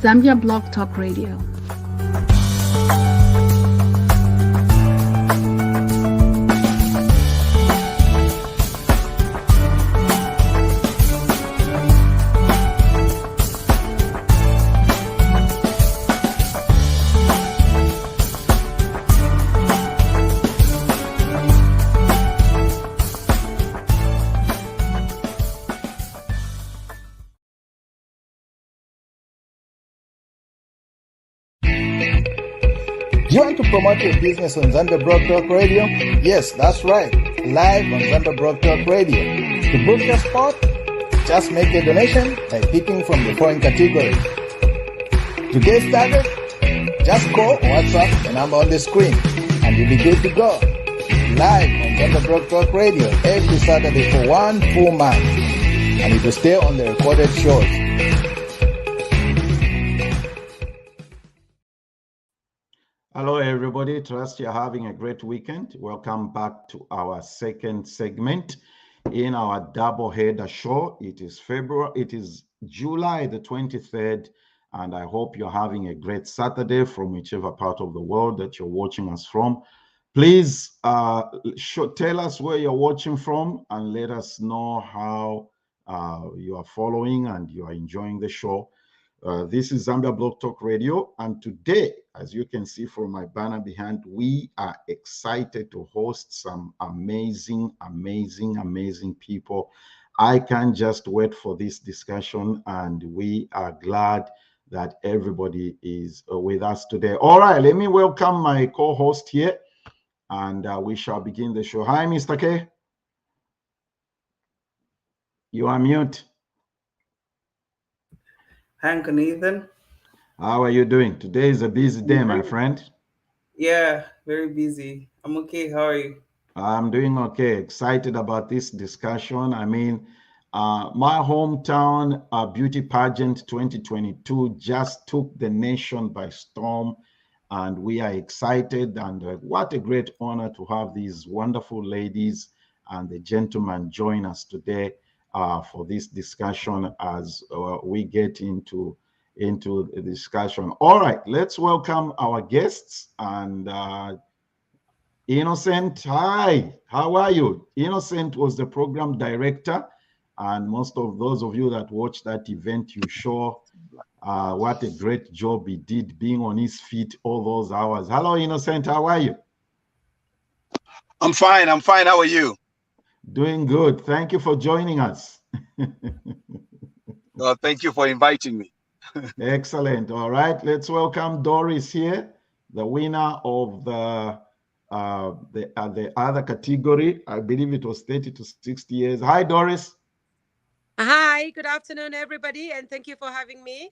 Zambia Blog Talk Radio. You want to promote your business on Zambia Blog Talk Radio? Yes, that's right. Live on Zambia Blog Talk Radio. To book your spot, just make a donation by picking from the following categories. To get started, just call or WhatsApp the number on the screen and you'll be good to go. Live on Zambia Blog Talk Radio every Saturday for 1 full month. And it will stay on the recorded shows. Hello, everybody. Trust you're having a great weekend. Welcome back to our second segment in our double header show. It is July the 23rd, and I hope you're having a great Saturday from whichever part of the world that you're watching us from. Please tell us where you're watching from and let us know how you are following and you are enjoying the show. This is Zambia Blog Talk Radio, and today, as you can see from my banner behind, we are excited to host some amazing people. I can't just wait for this discussion, and we are glad that everybody is with us today. All right, let me welcome my co-host here, and we shall begin the show. Hi, Mr. K. You are mute. Hi, Uncle Nathan. How are you doing? Today is a busy day, my friend. Yeah, very busy. I'm okay. How are you? I'm doing okay. Excited about this discussion. I mean, my hometown beauty pageant 2022 just took the nation by storm, and we are excited. And what a great honor to have these wonderful ladies and the gentlemen join us today for this discussion as we get into the discussion. All right, let's welcome our guests. And Innocent, hi, how are you? Innocent was the program director, and most of those of you that watched that event, you sure what a great job he did being on his feet all those hours. Hello, Innocent, how are you? I'm fine. How are you? Doing good. Thank you for joining us. Thank you for inviting me. Excellent. All right, let's welcome Doris here, the winner of the other category. I believe it was 30 to 60 years. Hi, Doris. Hi, good afternoon, everybody, and thank you for having me.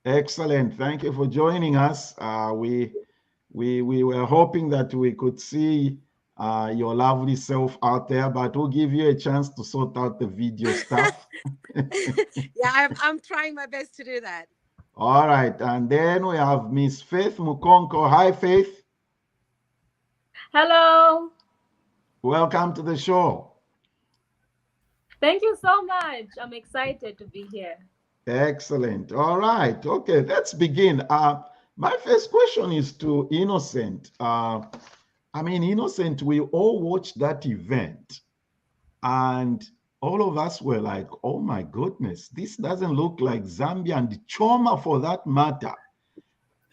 Excellent. Thank you for joining us. We were hoping that we could see your lovely self out there, but we'll give you a chance to sort out the video stuff. Yeah, I'm trying my best to do that. All right, and then we have Miss Faith Mukonko. Hi, Faith. Hello. Welcome to the show. Thank you so much. I'm excited to be here. Excellent. All right. Okay, let's begin. My first question is to Innocent. I mean, Innocent, we all watched that event, and all of us were like, oh my goodness, this doesn't look like Zambia and Choma for that matter.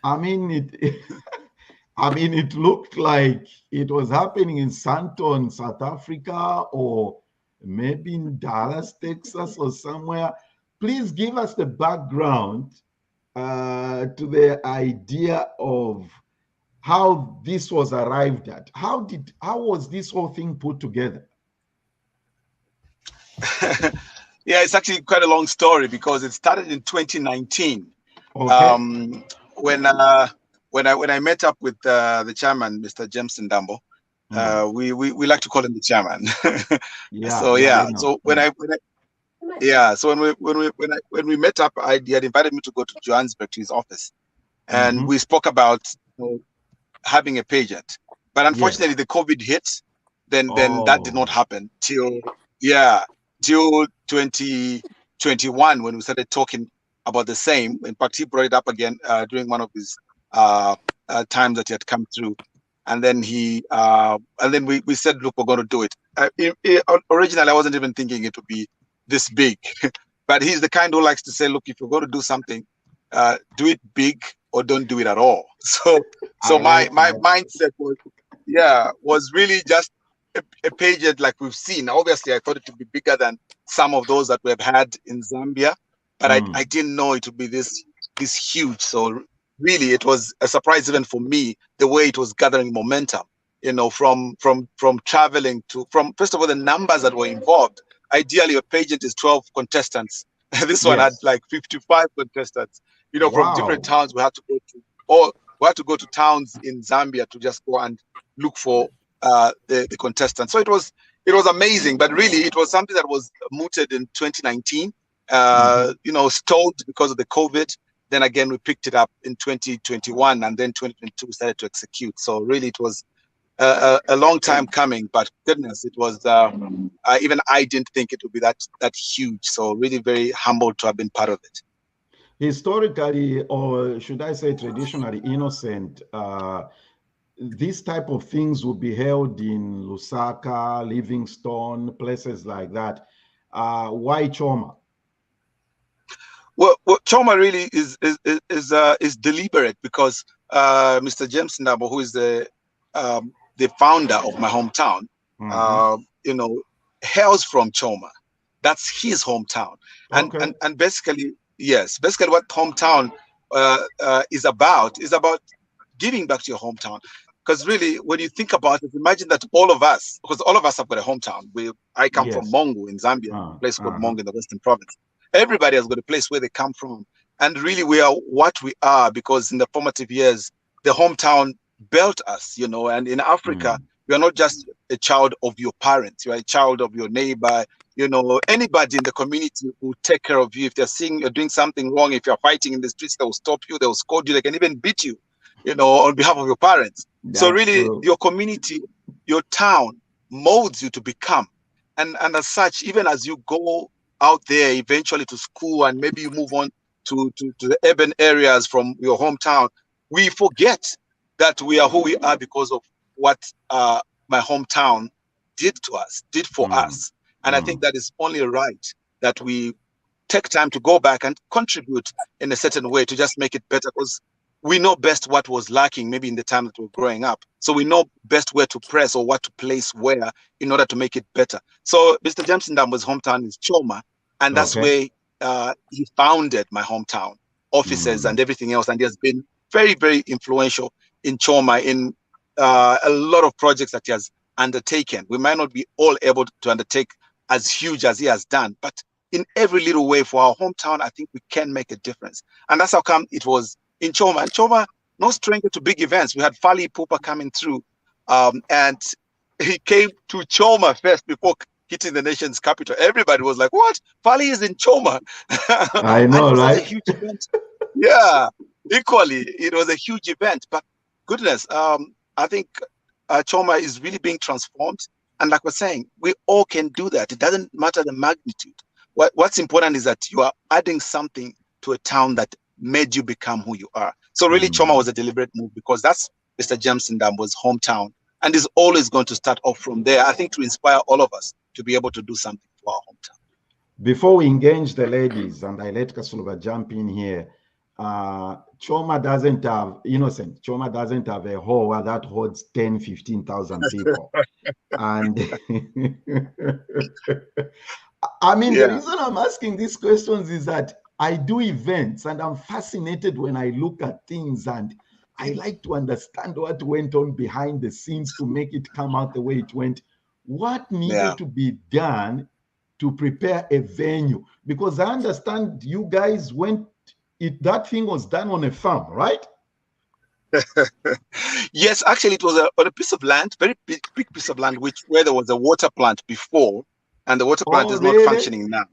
I mean, it looked like it was happening in Santon, South Africa, or maybe in Dallas, Texas, or somewhere. Please give us the background to the idea of how this was arrived at. How was this whole thing put together? Yeah, it's actually quite a long story because it started in 2019. Okay. When I met up with the chairman, Mr. James Ndambo. We like to call him the chairman. Yeah. So yeah. So when we met up, he had invited me to go to Johannesburg to his office, and we spoke about having a pageant. But unfortunately, the COVID hit. Then that did not happen till 2021 when we started talking about the same. In fact, he brought it up again during one of his times that he had come through. And then we said, look, we're going to do it. Originally, I wasn't even thinking it would be this big, but he's the kind who likes to say, look, if you're going to do something, do it big or don't do it at all. So my mindset was really just a pageant like we've seen. Obviously, I thought it would be bigger than some of those that we've had in Zambia, but I didn't know it would be this huge. So really, it was a surprise even for me, the way it was gathering momentum, from traveling from, first of all, the numbers that were involved. Ideally, a pageant is 12 contestants. This one had like 55 contestants, from different towns. We had to go to towns in Zambia to just go and look for the contestants. So it was amazing, but really it was something that was mooted in 2019, stalled because of the COVID. Then again, we picked it up in 2021, and then 2022 we started to execute. So really, it was a long time coming, but goodness, it was. Even I didn't think it would be that huge. So really, very humbled to have been part of it. Historically, or should I say traditionally, Innocent, these type of things will be held in Lusaka, Livingstone, places like that. Why Choma? Well, Choma really is deliberate, because Mr. James Ndambo, who is the founder of my hometown, hails from Choma. That's his hometown, and basically what hometown is about giving back to your hometown. Because really, when you think about it, imagine that all of us have got a hometown. I come from Mongo in Zambia, a place called Mongo in the Western Province. Everybody has got a place where they come from. And really, we are what we are because in the formative years, the hometown built us, and in Africa, you are not just a child of your parents. You are a child of your neighbor. Anybody in the community will take care of you. If they're seeing you're doing something wrong, if you're fighting in the streets, they will stop you, they will scold you, they can even beat you, on behalf of your parents. So really, your community, your town molds you to become. And as such, even as you go out there eventually to school and maybe you move on to the urban areas from your hometown, we forget that we are who we are because of what my hometown did for us. And I think that is only right that we take time to go back and contribute in a certain way to just make it better, because we know best what was lacking maybe in the time that we were growing up. So we know best where to press or what to place where in order to make it better. So Mr. James Ndambo's hometown is Choma, and that's where he founded my hometown offices and everything else. And he has been very, very influential in Choma in a lot of projects that he has undertaken. We might not be all able to undertake as huge as he has done, but in every little way for our hometown, I think we can make a difference. And that's how come it was in Choma. And Choma, no stranger to big events. We had Fali Ipupa coming through, and he came to Choma first before hitting the nation's capital. Everybody was like, what? Fali is in Choma. I know, and it was right? such a huge event. Yeah, equally, it was a huge event. But goodness, I think Choma is really being transformed. And like we're saying, we all can do that. It doesn't matter the magnitude. What's important is that you are adding something to a town that made you become who you are. So really, Choma was a deliberate move because that's Mr. James Ndambo's hometown, and is always going to start off from there, I think, to inspire all of us to be able to do something for our hometown. Before we engage the ladies, and I let Kasulova jump in here, Choma doesn't have, Innocent, Choma doesn't have a hall that holds 10, 15,000 people. And I mean, the reason I'm asking these questions is that I do events and I'm fascinated when I look at things, and I like to understand what went on behind the scenes to make it come out the way it went. What needed to be done to prepare a venue? Because I understand you guys that thing was done on a farm, right? Yes, actually, it was on a piece of land, very big piece of land, where there was a water plant before, and the water plant is not functioning now.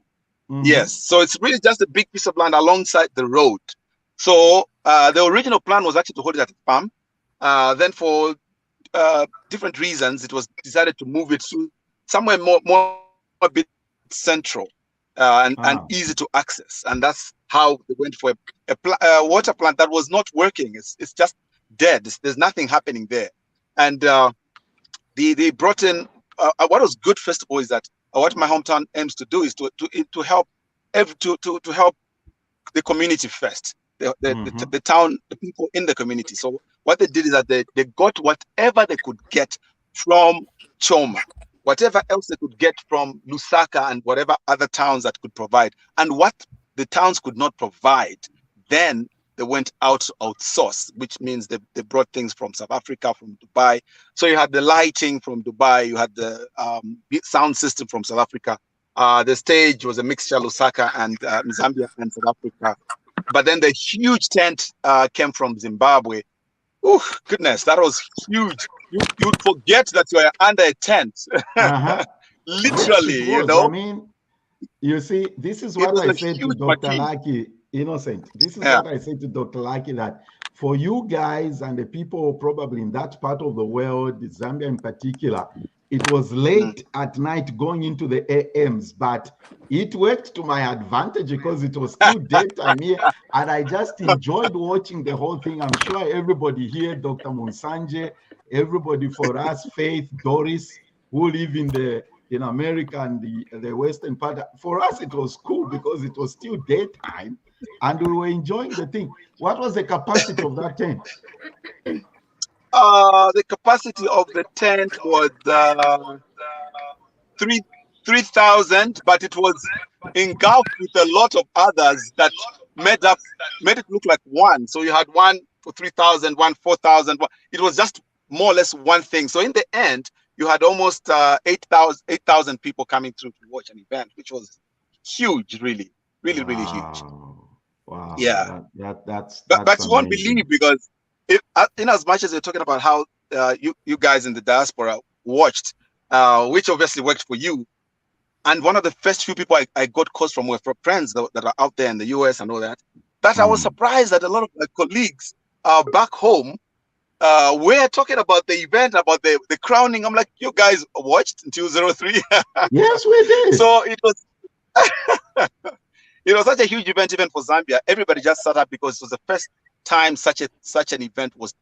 Yes, so it's really just a big piece of land alongside the road. So the original plan was actually to hold it at a farm. Then for different reasons, it was decided to move it to somewhere more a bit central and easy to access. And that's how they went for a water plant that was not working. It's just dead. There's nothing happening there. And they brought in what was good, first of all, is that what my hometown aims to do is to help to help the community first, the town, the people in the community. So what they did is that they got whatever they could get from Choma, whatever else they could get from Lusaka and whatever other towns that could provide. And what the towns could not provide, then they went out to outsource, which means they brought things from South Africa, from Dubai. So you had the lighting from Dubai, you had the sound system from South Africa. The stage was a mixture of Lusaka and Zambia and South Africa. But then the huge tent came from Zimbabwe. Oh, goodness, that was huge. You'd forget that you are under a tent. Literally, Yes, you know. I mean, you see, this is what I said to Dr. Lucky, Innocent. This is what I said to Dr. Lucky, that for you guys and the people probably in that part of the world, Zambia in particular, it was late at night going into the AMs, but it worked to my advantage because it was still daytime here, and I just enjoyed watching the whole thing. I'm sure everybody here, Dr. Monsanje, everybody for us, Faith, Doris, who live in America and the western part. For us, it was cool because it was still daytime, and we were enjoying the thing. What was the capacity of that tent? The capacity of the tent was 3,000, but it was engulfed with a lot of others that made it look like one. So you had one for 3,000, one 4,000. It was just more or less one thing. So in the end, you had almost 8,000 people coming through to watch an event, which was huge, really huge. Wow. Yeah. That's but you won't believe, because in as much as you're talking about how you guys in the diaspora watched, which obviously worked for you, and one of the first few people I got calls from were from friends that are out there in the US and all that, I was surprised that a lot of my colleagues back home we're talking about the event, about the crowning. I'm like, you guys watched in 203? Yes, we did. So it was it was such a huge event even for Zambia. Everybody just sat up because it was the first time such an event was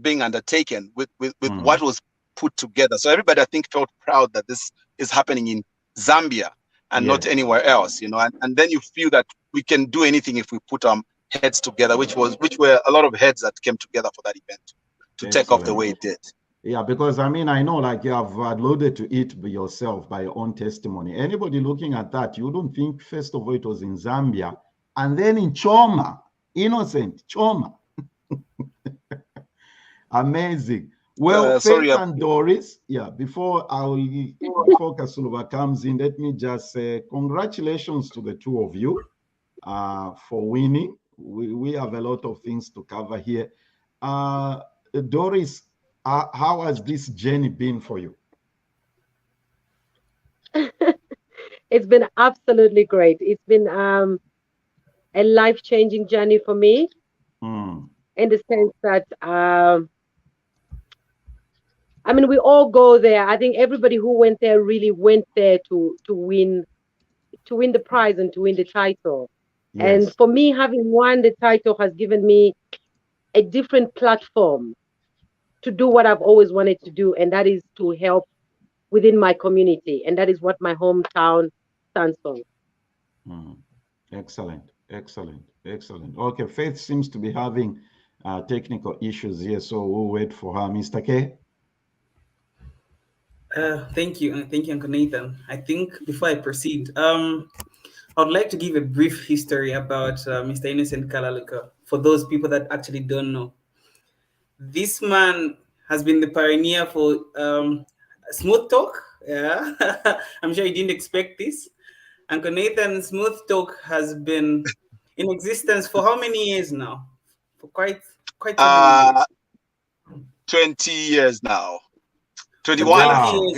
being undertaken with what was put together. So everybody, I think, felt proud that this is happening in Zambia and not anywhere else, you know. And then you feel that we can do anything if we put our heads together, which were a lot of heads that came together for that event to take off the way it did. Yeah, because I mean, I know, like, you have alluded to it yourself by your own testimony. Anybody looking at that, you don't think first of all it was in Zambia and then in Choma, Innocent Choma. Amazing. Well, Faith and Doris, before Kasulova comes in, let me just say congratulations to the two of you for winning. We have a lot of things to cover here. Doris, how has this journey been for you? It's been absolutely great. It's been a life-changing journey for me, in the sense that I mean, we all go there. I think everybody who went there really went there to win the prize and to win the title. Yes. And for me, having won the title has given me a different platform to do what I've always wanted to do, and that is to help within my community, and that is what my hometown stands for. Excellent. Okay, Faith seems to be having technical issues here, so we'll wait for her. Mr. K? Thank you, Uncle Nathan. I think before I proceed, I would like to give a brief history about Mr. Innocent Kalaluka for those people that actually don't know. This man has been the pioneer for smooth talk. Yeah, I'm sure you didn't expect this. Uncle Nathan, smooth talk has been in existence for how many years now? For quite some years. 20 years now. 21. Wow.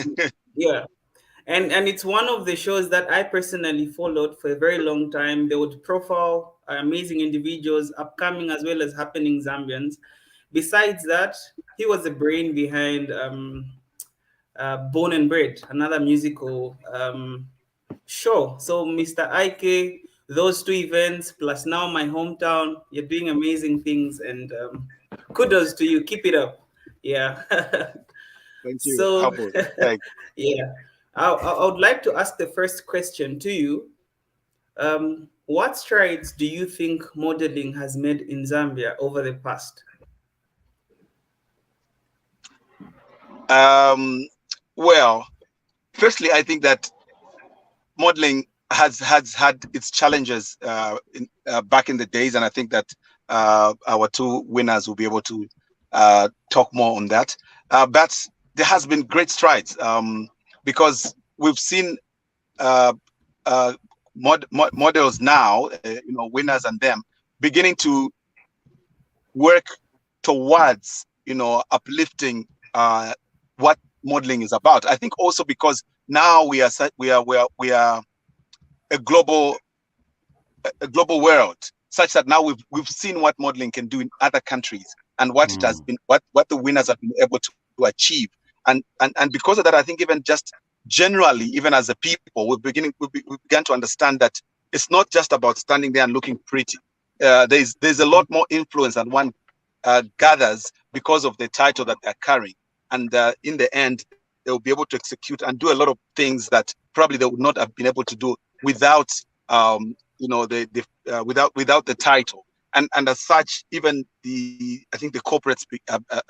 Yeah. And it's one of the shows that I personally followed for a very long time. They would profile amazing individuals, upcoming as well as happening Zambians. Besides that, he was the brain behind Bone and Bread, another musical show. So Mr. Ike those two events plus now my hometown, you're doing amazing things, and kudos to you. Keep it up. Yeah. Thank you. So, Humble. Thanks. yeah, I would like to ask the first question to you. What strides do you think modeling has made in Zambia over the past? Well, firstly, I think that modeling has had its challenges back in the days, and I think that our two winners will be able to talk more on that. But there has been great strides because we've seen uh, uh, models now, winners and them beginning to work towards uplifting what modeling is about. I think also because now we are a global world, such that now we've seen what modeling can do in other countries and what it has been, what the winners have been able to achieve, and because of that, I think even just generally, even as a people, we began to understand that it's not just about standing there and looking pretty. There's a lot more influence than one gathers because of the title that they're carrying, and in the end, they will be able to execute and do a lot of things that probably they would not have been able to do without without the title, and as such, even I think the corporates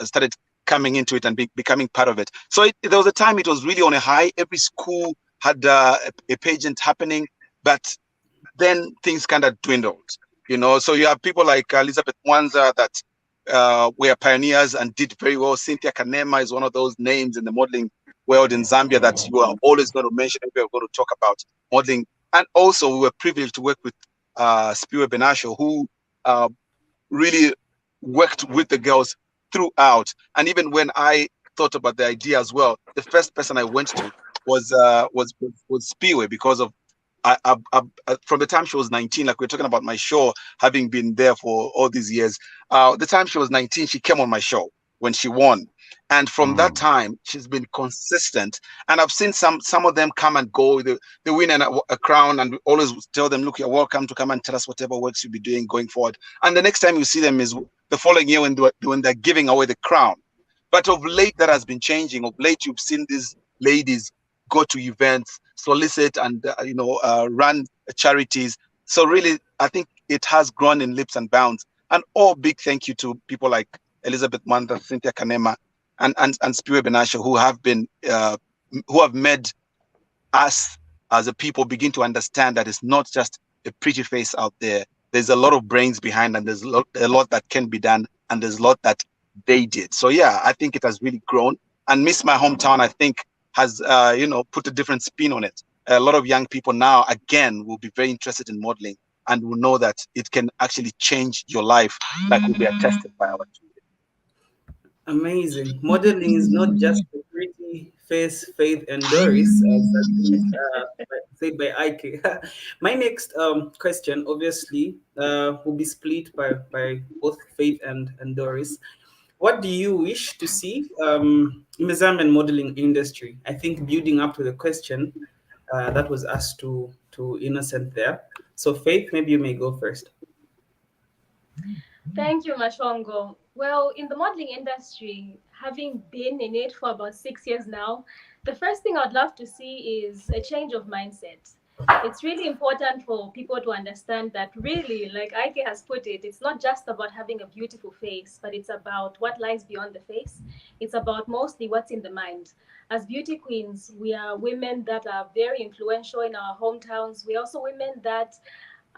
started coming into it and becoming part of it. So there was a time it was really on a high. Every school had a pageant happening, but then things kind of dwindled. So you have people like Elizabeth Mwanza that were pioneers and did very well. Cynthia Kanema is one of those names in the modeling world in Zambia that you are always going to mention if we're going to talk about modeling. And also, we were privileged to work with Spiwe Benasho, who really worked with the girls throughout. And even when I thought about the idea as well, the first person I went to was Spiwe, because of from the time she was 19, like we're talking about my show, having been there for all these years. The time she was 19, she came on my show when she won. And from that time, she's been consistent. And I've seen some of them come and go. They win a crown, and we always tell them, look, you're welcome to come and tell us whatever works you'll be doing going forward. And the next time you see them is the following year when they're giving away the crown. But of late, that has been changing. Of late, you've seen these ladies go to events, solicit, and run charities. So really, I think it has grown in leaps and bounds. And all big thank you to people like Elizabeth Manda, Cynthia Kanema, and Spiwe Benasho, who have made us as a people begin to understand that it's not just a pretty face out there. There's a lot of brains behind, and there's a lot that can be done, and there's a lot that they did. So yeah, I think it has really grown. And Miss My Hometown, I think, has put a different spin on it. A lot of young people now, again, will be very interested in modeling and will know that it can actually change your life, like will be attested by our children. Amazing. Modeling is not just a pretty face, Faith, and Doris, as has been said by Ike. My next question, obviously, will be split by both Faith and Doris. What do you wish to see in the Zambian modeling industry? I think building up to the question that was asked to Innocent there. So Faith, maybe you may go first. Thank you, Mashongo. Well, in the modeling industry, having been in it for about 6 years now, the first thing I'd love to see is a change of mindset. It's really important for people to understand that really, like Ike has put it, it's not just about having a beautiful face, but it's about what lies beyond the face. It's about mostly what's in the mind. As beauty queens, we are women that are very influential in our hometowns. We're also women that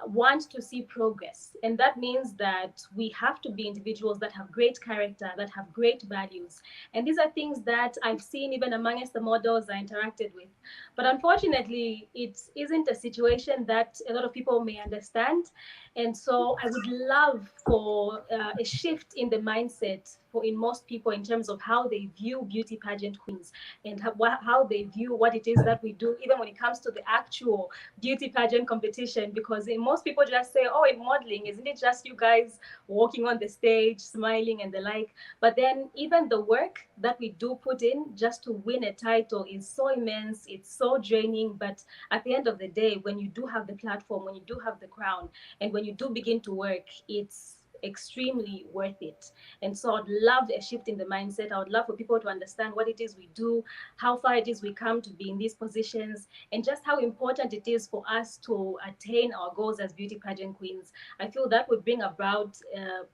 want to see progress. And that means that we have to be individuals that have great character, that have great values. And these are things that I've seen even amongst the models I interacted with. But unfortunately, it isn't a situation that a lot of people may understand. And so I would love for a shift in the mindset in most people in terms of how they view beauty pageant queens and how they view what it is that we do, even when it comes to the actual beauty pageant competition, because in most most people just say, oh, in modeling, isn't it just you guys walking on the stage, smiling and the like? But then even the work that we do put in just to win a title is so immense, it's so draining. But at the end of the day, when you do have the platform, when you do have the crown, and when you do begin to work, it's extremely worth it. And so I'd love a shift in the mindset. I would love for people to understand what it is we do, how far it is we come to be in these positions, and just how important it is for us to attain our goals as beauty pageant queens. I feel that would bring about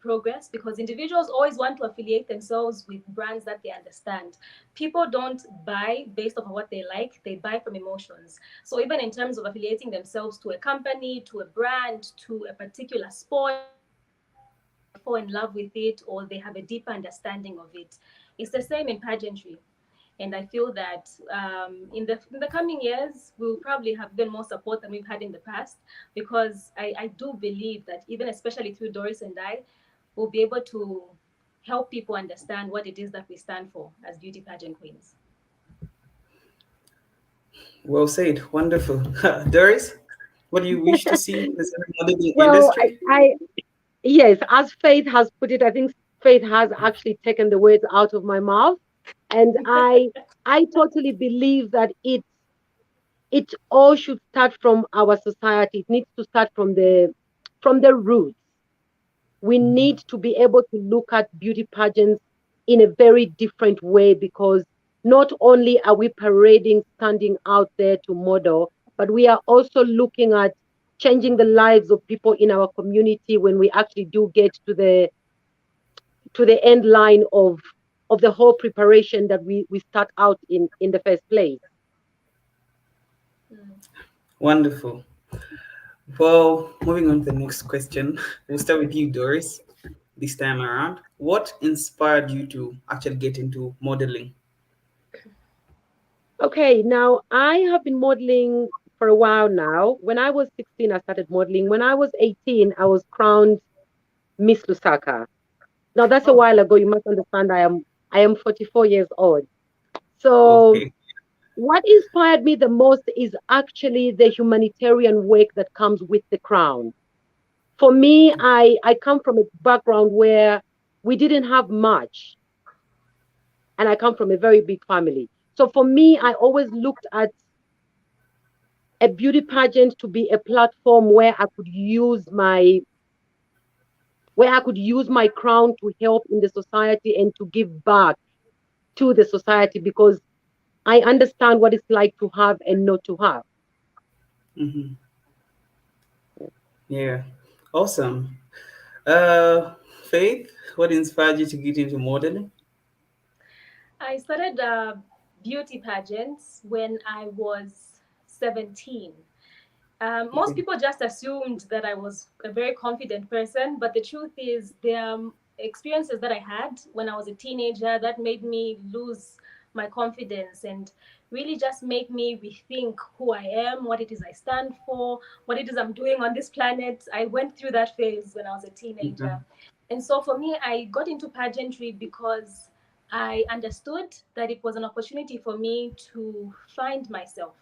progress, because individuals always want to affiliate themselves with brands that they understand. People don't buy based on what they like, they buy from emotions. So even in terms of affiliating themselves to a company, to a brand, to a particular sport, fall in love with it, or they have a deeper understanding of it. It's the same in pageantry. And I feel that in the coming years, we'll probably have even more support than we've had in the past, because I do believe that even especially through Doris and I, we'll be able to help people understand what it is that we stand for as beauty pageant queens. Well said. Wonderful. Doris, what do you wish to see in the modeling Well, industry? yes, as Faith has put it, I think Faith has actually taken the words out of my mouth. And I totally believe that it all should start from our society. It needs to start from the roots. We need to be able to look at beauty pageants in a very different way, because not only are we parading, standing out there to model, but we are also looking at changing the lives of people in our community when we actually do get to the end line of the whole preparation that we start out in the first place. Wonderful. Well, moving on to the next question. We'll start with you, Doris, this time around. What inspired you to actually get into modeling? Okay, now I have been modeling for a while now. When I was 16, I started modeling. When I was 18, I was crowned Miss Lusaka. Now that's a Oh, while ago. You must understand I am 44 years old. So okay. what inspired me the most is actually the humanitarian work that comes with the crown. For me, I come from a background where we didn't have much, and I come from a very big family. So for me, I always looked at a beauty pageant to be a platform where I could use my crown to help in the society and to give back to the society, because I understand what it's like to have and not to have. Mm-hmm. Yeah. Awesome. Faith, what inspired you to get into modeling? I started beauty pageants when I was 17. Most Okay. people just assumed that I was a very confident person, but the truth is, there are experiences that I had when I was a teenager that made me lose my confidence and really just make me rethink who I am, what it is I stand for, what it is I'm doing on this planet. I went through that phase when I was a Okay. teenager. And so for me, I got into pageantry because I understood that it was an opportunity for me to find myself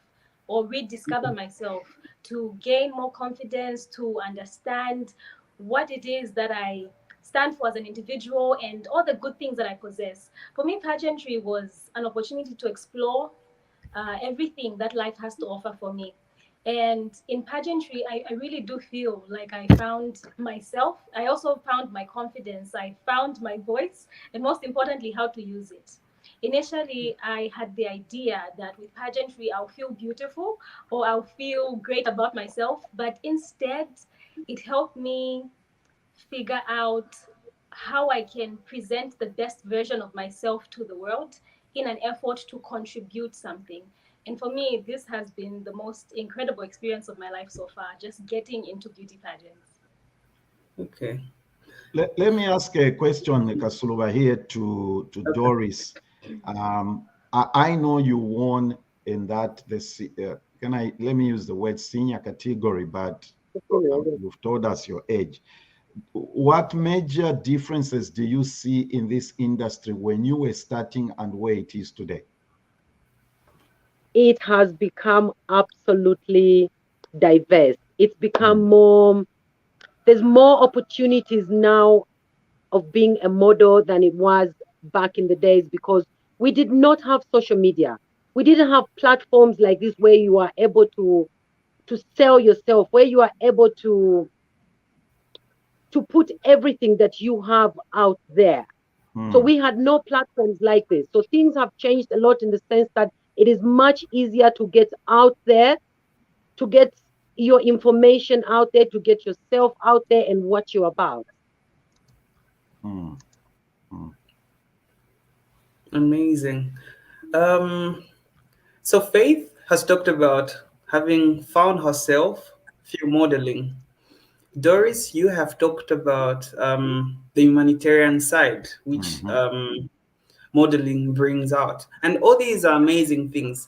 or rediscover myself, to gain more confidence, to understand what it is that I stand for as an individual and all the good things that I possess. For me, pageantry was an opportunity to explore everything that life has to offer for me. And in pageantry, I really do feel like I found myself. I also found my confidence. I found my voice, and most importantly, how to use it. Initially, I had the idea that with pageantry, I'll feel beautiful or I'll feel great about myself. But instead, it helped me figure out how I can present the best version of myself to the world in an effort to contribute something. And for me, this has been the most incredible experience of my life so far, just getting into beauty pageants. Okay. Let me ask a question, Kasuluba, here to Doris. I know you won in that, let me use the word senior category, but you've told us your age. What major differences do you see in this industry when you were starting and where it is today? It has become absolutely diverse. It's become more, there's more opportunities now of being a model than it was back in the days, because we did not have social media. We didn't have platforms like this where you are able to sell yourself, where you are able to put everything that you have out there. So we had no platforms like this. So things have changed a lot in the sense that it is much easier to get out there, to get your information out there, to get yourself out there and what you're about. Amazing. So Faith has talked about having found herself through modeling. Doris, you have talked about the humanitarian side, which modeling brings out. And all these are amazing things.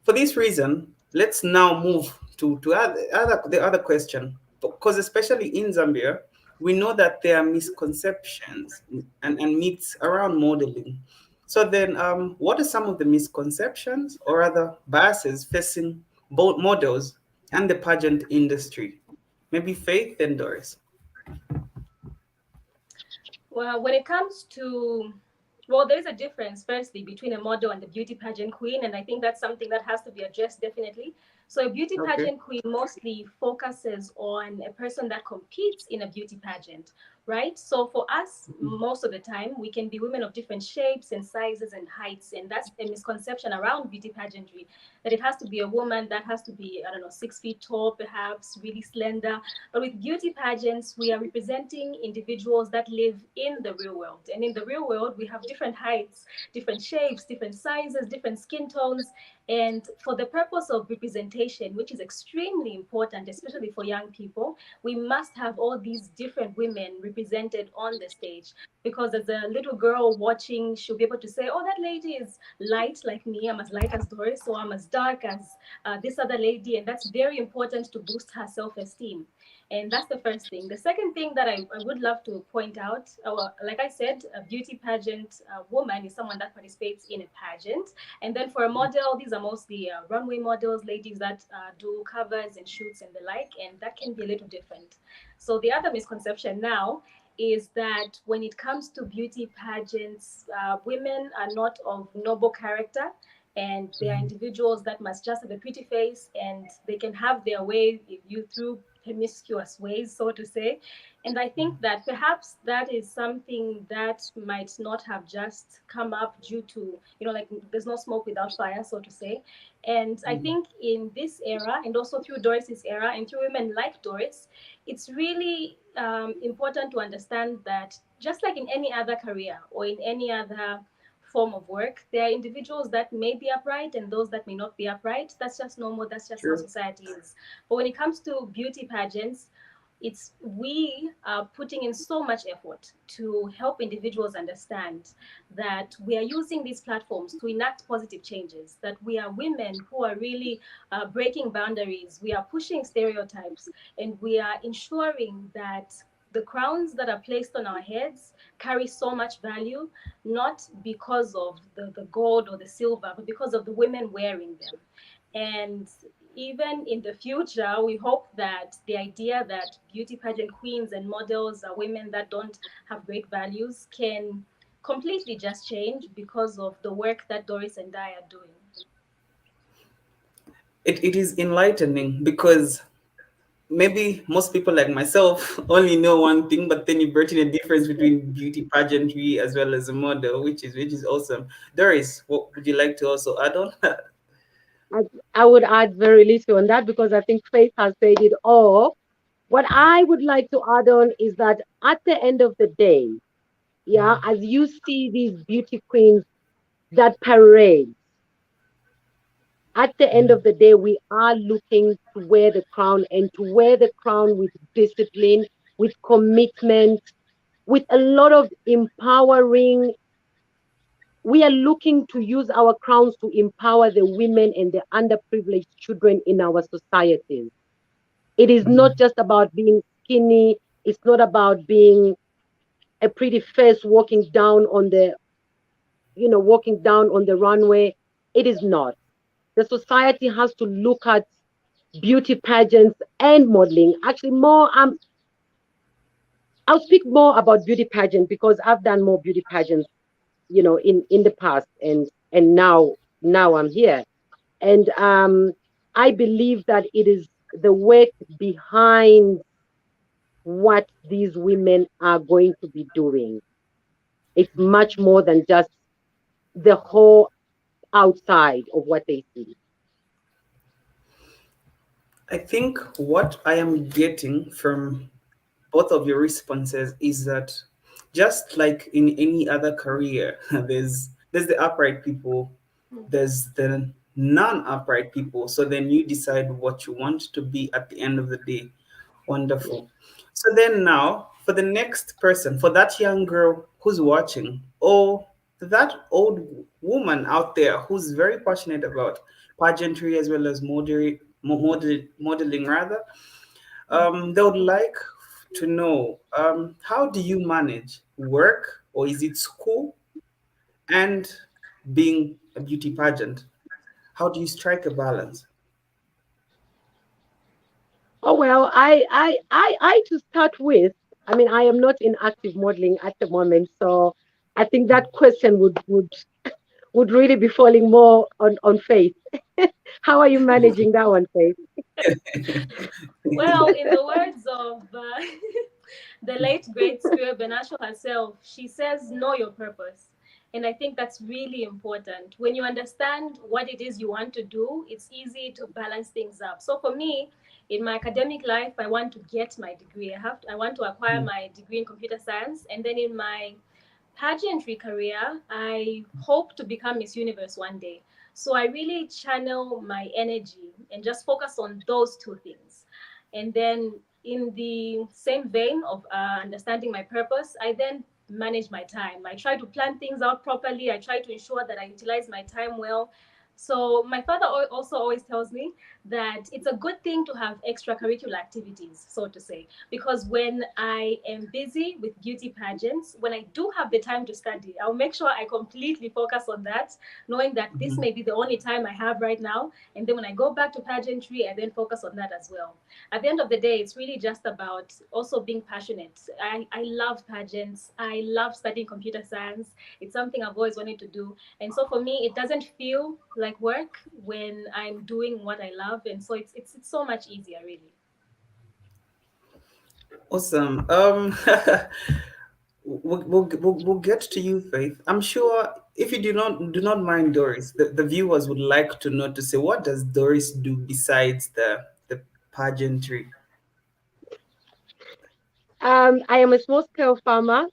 For this reason, let's now move to the other question. Because especially in Zambia, we know that there are misconceptions and myths around modeling. So then, what are some of the misconceptions or other biases facing both models and the pageant industry? Maybe Faith and Doris. Well, when it comes to, well, there's a difference, firstly, between a model and a beauty pageant queen. And I think that's something that has to be addressed definitely. So, a beauty pageant queen mostly focuses on a person that competes in a beauty pageant, right? So, for us, most of the time, we can be women of different shapes and sizes and heights. And that's a misconception around beauty pageantry, that it has to be a woman that has to be, I don't know, 6 feet tall, perhaps, really slender. But with beauty pageants, we are representing individuals that live in the real world. And in the real world, we have different heights, different shapes, different sizes, different skin tones. And for the purpose of representation, which is extremely important, especially for young people, we must have all these different women represented on the stage. Because as a little girl watching, she'll be able to say, oh, that lady is light like me. I'm as light as Doris, so I'm as dark as this other lady. And that's very important to boost her self-esteem. And that's the first thing. The second thing that I would love to point out, like I said, a beauty pageant woman is someone that participates in a pageant. And then for a model, these are mostly runway models, ladies that do covers and shoots and the like, and that can be a little different. So the other misconception now is that when it comes to beauty pageants, women are not of noble character, and they are individuals that must just have a pretty face, and they can have their way with you through promiscuous ways, so to say. And I think that perhaps that is something that might not have just come up due to, like there's no smoke without fire, so to say. And I think in this era, and also through Doris's era, and through women like Doris, it's really important to understand that just like in any other career or in any other form of work, there are individuals that may be upright and those that may not be upright. That's just normal. That's just how society is. But when it comes to beauty pageants, we are putting in so much effort to help individuals understand that we are using these platforms to enact positive changes, that we are women who are really breaking boundaries, we are pushing stereotypes, and we are ensuring that the crowns that are placed on our heads carry so much value, not because of the gold or the silver, but because of the women wearing them. And even in the future, we hope that the idea that beauty pageant queens and models are women that don't have great values can completely just change because of the work that Doris and I are doing. It is enlightening because maybe most people like myself only know one thing, but then you brought in a difference between beauty pageantry as well as a model, which is awesome. Doris, what would you like to also add on? I would add very little on that because I think Faith has said it all. What I would like to add on is that at the end of the day, yeah, as you see these beauty queens that parade, at the end of the day, we are looking to wear the crown and to wear the crown with discipline, with commitment, with a lot of empowering. We are looking to use our crowns to empower the women and the underprivileged children in our societies. It is not just about being skinny. It's not about being a pretty face walking down on the runway. It is not. The society has to look at beauty pageants and modeling. Actually, more I'll speak more about beauty pageant because I've done more beauty pageants, in the past, and now I'm here. And I believe that it is the work behind what these women are going to be doing. It's much more than just the whole outside of what they see. I think what I am getting from both of your responses is that just like in any other career, there's the upright people, there's the non-upright people. So then you decide what you want to be at the end of the day. Wonderful. So then now, for the next person, for that young girl who's watching, or that old woman out there who's very passionate about pageantry as well as modeling rather, they would like to know, how do you manage work, or is it school, and being a beauty pageant? How do you strike a balance? Oh well, I to start with, I mean, I am not in active modeling at the moment, so I think that question would really be falling more on Faith. How are you managing that one, Faith? Well, in the words of the late great Spirit Benasho herself, she says, know your purpose. And I think that's really important. When you understand what it is you want to do, it's easy to balance things up. So for me, in my academic life, I want to get my degree. I want to acquire my degree in computer science. And then in my pageantry career, I hope to become Miss Universe one day. So I really channel my energy and just focus on those two things. And then, in the same vein of understanding my purpose, I then manage my time. I try to plan things out properly. I try to ensure that I utilize my time well. So my father also always tells me that it's a good thing to have extracurricular activities, so to say, because when I am busy with beauty pageants, when I do have the time to study, I'll make sure I completely focus on that, knowing that this may be the only time I have right now. And then when I go back to pageantry, I then focus on that as well. At the end of the day, it's really just about also being passionate. I love pageants. I love studying computer science. It's something I've always wanted to do. And so for me, it doesn't feel like work when I'm doing what I love. And so it's so much easier, really. Awesome. We'll get to you, Faith. I'm sure if you do not mind, Doris, the viewers would like to know, to say, what does Doris do besides the pageantry? I am a small scale farmer.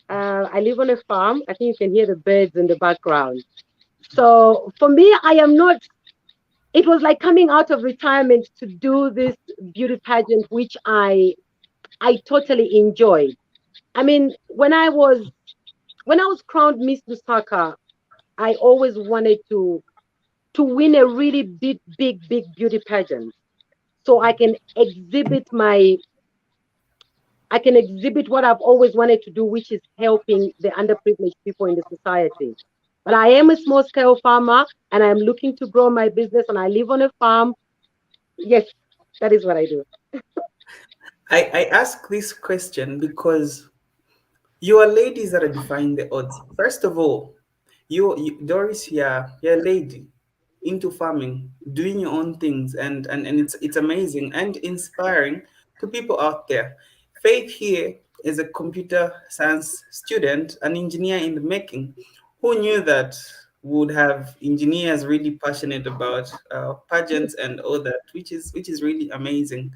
I live on a farm. I think you can hear the birds in the background. So for me, I am not, it was like coming out of retirement to do this beauty pageant, which I totally enjoyed. I mean, when I was crowned Miss Lusaka, I always wanted to win a really big beauty pageant, so I can exhibit what I've always wanted to do, which is helping the underprivileged people in the society. But I am a small scale farmer and I'm looking to grow my business and I live on a farm. Yes, that is what I do. I ask this question because you are ladies that are defying the odds. First of all, you Doris, you're a lady into farming, doing your own things, and it's amazing and inspiring to people out there. Faith here is a computer science student, an engineer in the making. Who knew that would have engineers really passionate about pageants and all that, which is really amazing.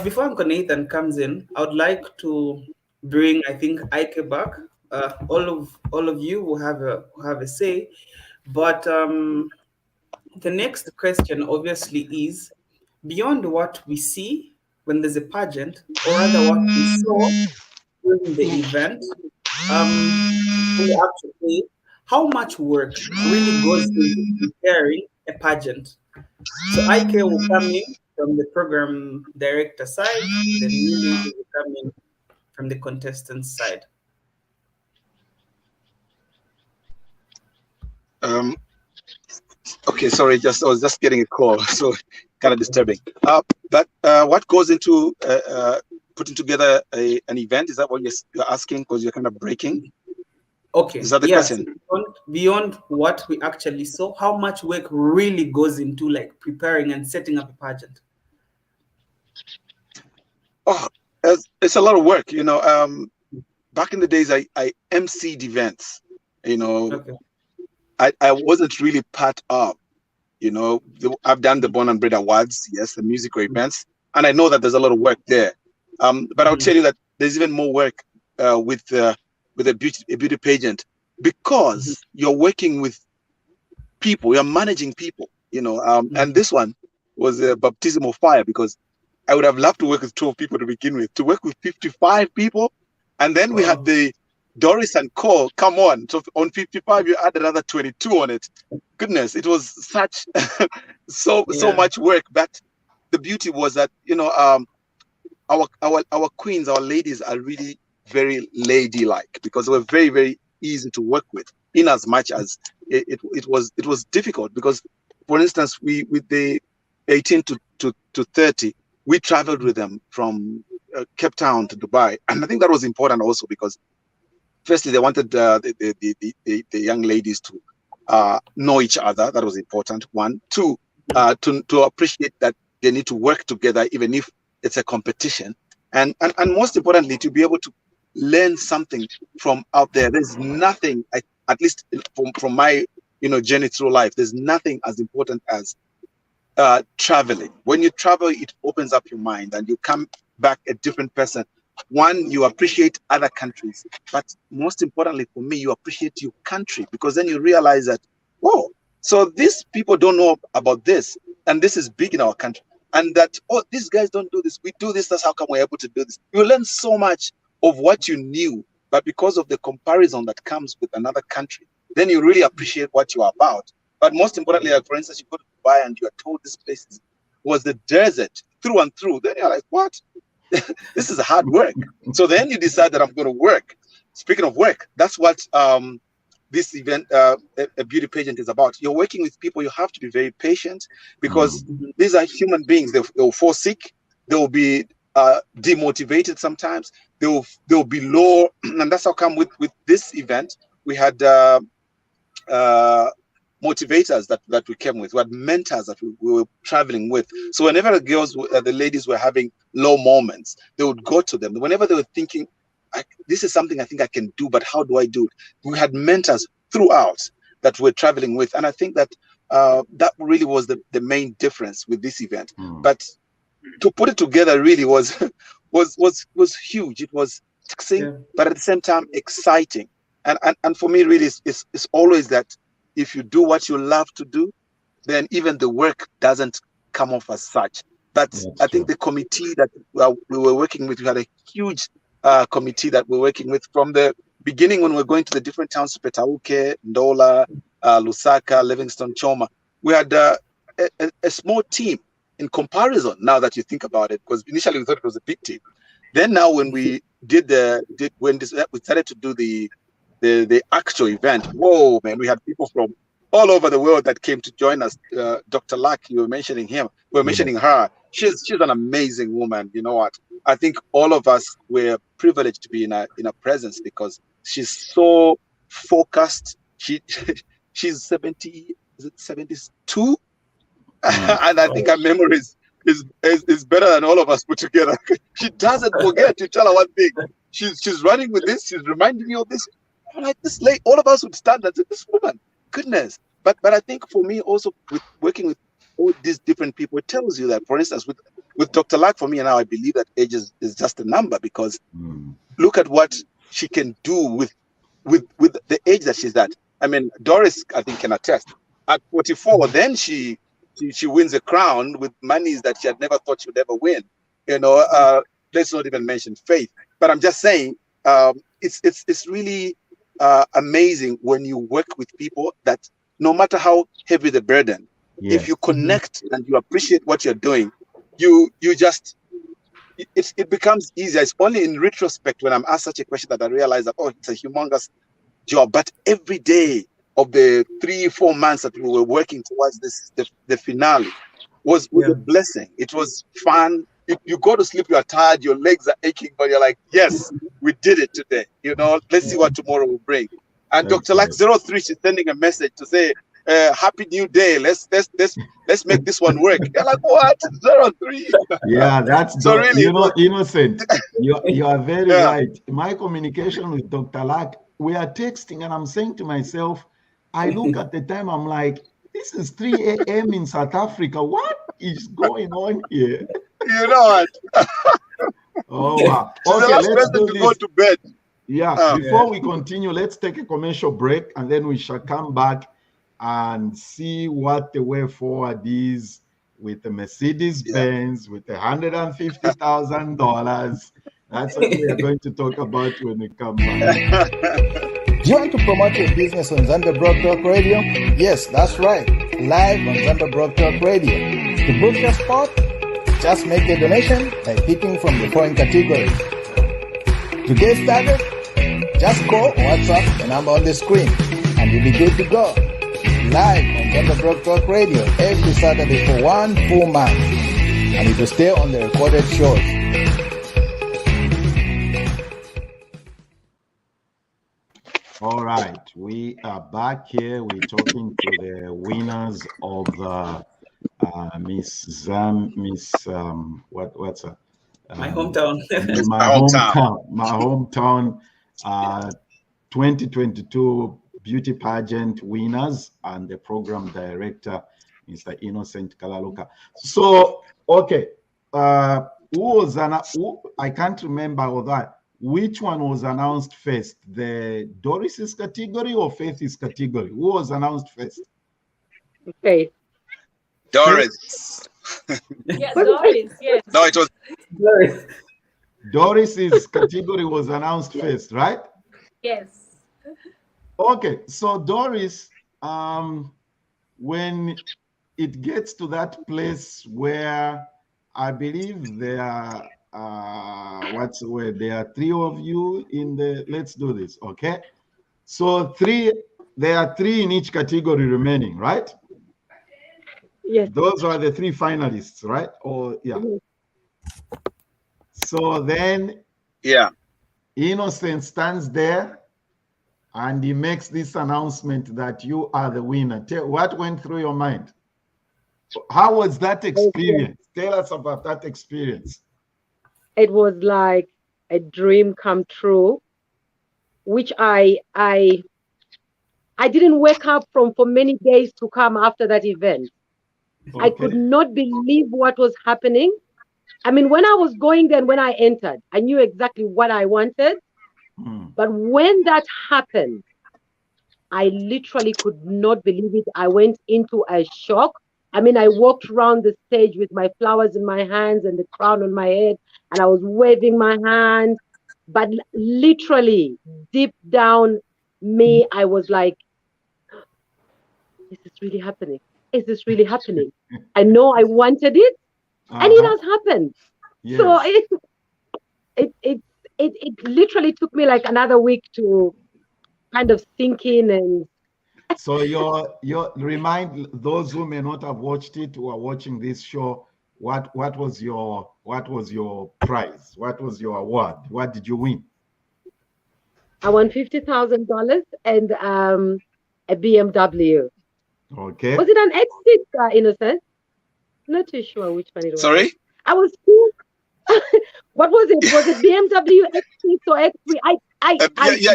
Before Uncle Nathan comes in, I would like to bring, I think, Ike back. All of you will have a say, but the next question obviously is, beyond what we see when there's a pageant, or rather what we saw during the event, on the actual day, how much work really goes into preparing a pageant? So IK will come in from the program director side, then you ladies will come in from the contestants side. Um, Okay, sorry, I was just getting a call, so kind of disturbing. But what goes into putting together an event? Is that what you're asking? Because you're kind of breaking. Okay. Is that the Yes. question? Beyond what we actually saw, how much work really goes into like preparing and setting up a pageant? Oh, it's a lot of work. Back in the days, I emceed events. Okay. I wasn't really part of. I've done the Born and Bred Awards, yes, the musical events, and I know that there's a lot of work there. But I'll tell you that there's even more work with a beauty pageant, because you're working with people, you're managing people, and this one was a baptism of fire, because I would have loved to work with 12 people to begin with. To work with 55 people, and then we had the Doris and Cole. Come on, so on 55 you add another 22 on it. Goodness, it was such so much work. But the beauty was that our queens, our ladies are really very ladylike, because they were very, very easy to work with, in as much as it was difficult, because, for instance, we with the 18 to 30, we traveled with them from Cape Town to Dubai, and I think that was important also, because firstly they wanted the young ladies to know each other. That was important. One, two, to appreciate that they need to work together, even if it's a competition, and most importantly, to be able to learn something from out there. There's nothing, at least from my journey through life, there's nothing as important as traveling. When you travel, it opens up your mind, and you come back a different person. One, you appreciate other countries, but most importantly for me, you appreciate your country, because then you realize that, oh, so these people don't know about this, and this is big in our country, and that, oh, these guys don't do this, we do this, that's how come we're able to do this. You learn so much of what you knew, but because of the comparison that comes with another country, then you really appreciate what you are about. But most importantly, like, for instance, you go to Dubai and you are told this place was the desert through and through. Then you're like, what? This is hard work. So then you decide that I'm going to work. Speaking of work, that's what this event, a beauty pageant, is about. You're working with people. You have to be very patient, because these are human beings. They'll fall sick. They'll be demotivated sometimes. They'll be low, and that's how come with this event we had motivators that we came with. We had mentors that we were traveling with. So whenever the ladies were having low moments, they would go to them. Whenever they were thinking, this is something I think I can do, but how do I do it? We had mentors throughout that we're traveling with. And I think that that really was the main difference with this event. But to put it together really was huge. It was taxing, but at the same time exciting. And for me, really, it's always that if you do what you love to do, then even the work doesn't come off as such. But I think the committee that we were working with, we had a huge committee that we're working with from the beginning, when we're going to the different towns, Petauke, Ndola, Lusaka, Livingston, Choma. We had a small team in comparison, now that you think about it, because initially we thought it was a big team. Then now when we we started to do the actual event, whoa, man, we had people from all over the world that came to join us. Dr. Lack, you were mentioning him. We were mentioning her. She's an amazing woman. You know what? I think all of us were privileged to be in a presence, because she's so focused. She's 70, is it 72? And I think her memory is better than all of us put together. She doesn't forget. You tell her one thing, she's running with this. She's reminding me of this. I'm like, this late, all of us would stand and say, this woman, goodness. But I think for me also, with working with all these different people, it tells you that, for instance, with Dr. Lack, for me now, I believe that age is just a number, because look at what she can do with the age that she's at. I mean, Doris, I think, can attest. At 44, then she wins a crown with monies that she had never thought she would ever win. Let's not even mention Faith. But I'm just saying, it's really amazing when you work with people that, no matter how heavy the burden, if you connect and you appreciate what you're doing, you just it becomes easier. It's only in retrospect, when I'm asked such a question, that I realize that, oh, it's a humongous job. But every day of the 3-4 months that we were working towards the finale was a blessing. It was fun. You go to sleep, you are tired, your legs are aching, but you're like, yes, we did it today. Let's see what tomorrow will bring. And Dr. Lack 03, she's sending a message to say, happy new day. Let's make this one work. You're like, what? 03? Yeah, that's so really, Innocent. You are very right. My communication with Dr. Lack, we are texting, and I'm saying to myself, I look at the time, I'm like, this is 3 a.m. in South Africa. What is going on here? You know what? Oh, wow. Okay, let's do this. Go to bed. Yeah, before we continue, let's take a commercial break, and then we shall come back and see what the way forward is with the Mercedes-Benz, with the $150,000. That's what we are going to talk about when we come back. Do you want to promote your business on Zambia Broad Talk Radio? Yes, that's right. Live on Zambia Broad Talk Radio. To book your spot, just make a donation by picking from the following categories. To get started, just call or WhatsApp the number on the screen and you'll be good to go. Live on Zambia Broad Talk Radio every Saturday for 1 full month. And it will stay on the recorded shows. All right, we are back here. We're talking to the winners of my hometown. my hometown 2022 beauty pageant winners and the program director, Mr. Innocent Kalaluka. So, okay, I can't remember all that. Which one was announced first? The Doris's category or Faith's category? Who was announced first? Faith. Doris. Yes, Doris, yes. No, it was Doris. Doris's category was announced first, right? Yes. Okay, so Doris, when it gets to that place where I believe there are what's the word? There are 3 of you in the. Let's do this, okay? So there are 3 in each category remaining, right? Yes. Those are the 3 finalists, right? Or yeah. So then, Innocent stands there, and he makes this announcement that you are the winner. What went through your mind? How was that experience? Tell us about that experience. It was like a dream come true, which I didn't wake up from for many days to come after that event. Okay. I could not believe what was happening. I mean, when I was going there and when I entered, I knew exactly what I wanted. But when that happened, I literally could not believe it. I went into a shock. I mean, I walked around the stage with my flowers in my hands and the crown on my head, and I was waving my hand. But literally, deep down me, I was like, is this really happening? Is this really happening? I know I wanted it, and it has happened. Yes. So it literally took me like another week to kind of sink in. And so your remind those who may not have watched it, who are watching this show, what was your prize? What was your award? What did you win? I won $50,000 and a BMW. Okay. Was it an X6, Innocent? Not too sure which one it was. Sorry? I was too. What was it? Was it BMW X6 or X3? I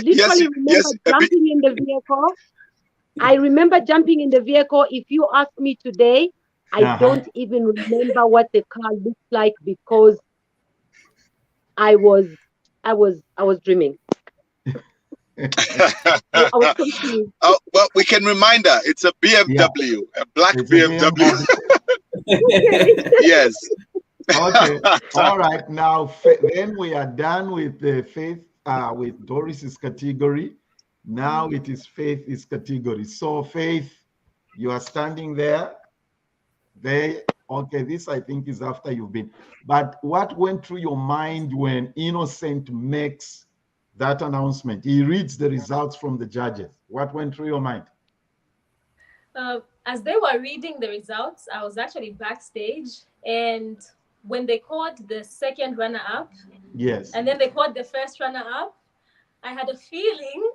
literally remember jumping in the vehicle. I remember jumping in the vehicle. If you ask me today, I don't even remember what the car looked like because I was dreaming. I was confused. Oh, well, we can remind her it's a BMW, a black BMW. Yes. Okay. All right. Now then we are done with the Faith with Doris's category. Now it is Faith's category. So Faith, you are standing there. Okay, this I think is after you've been. But what went through your mind when Innocent makes that announcement? He reads the results from the judges. What went through your mind? as they were reading the results, I was actually backstage, and when they called the second runner-up, yes, and then they called the first runner-up, I had a feeling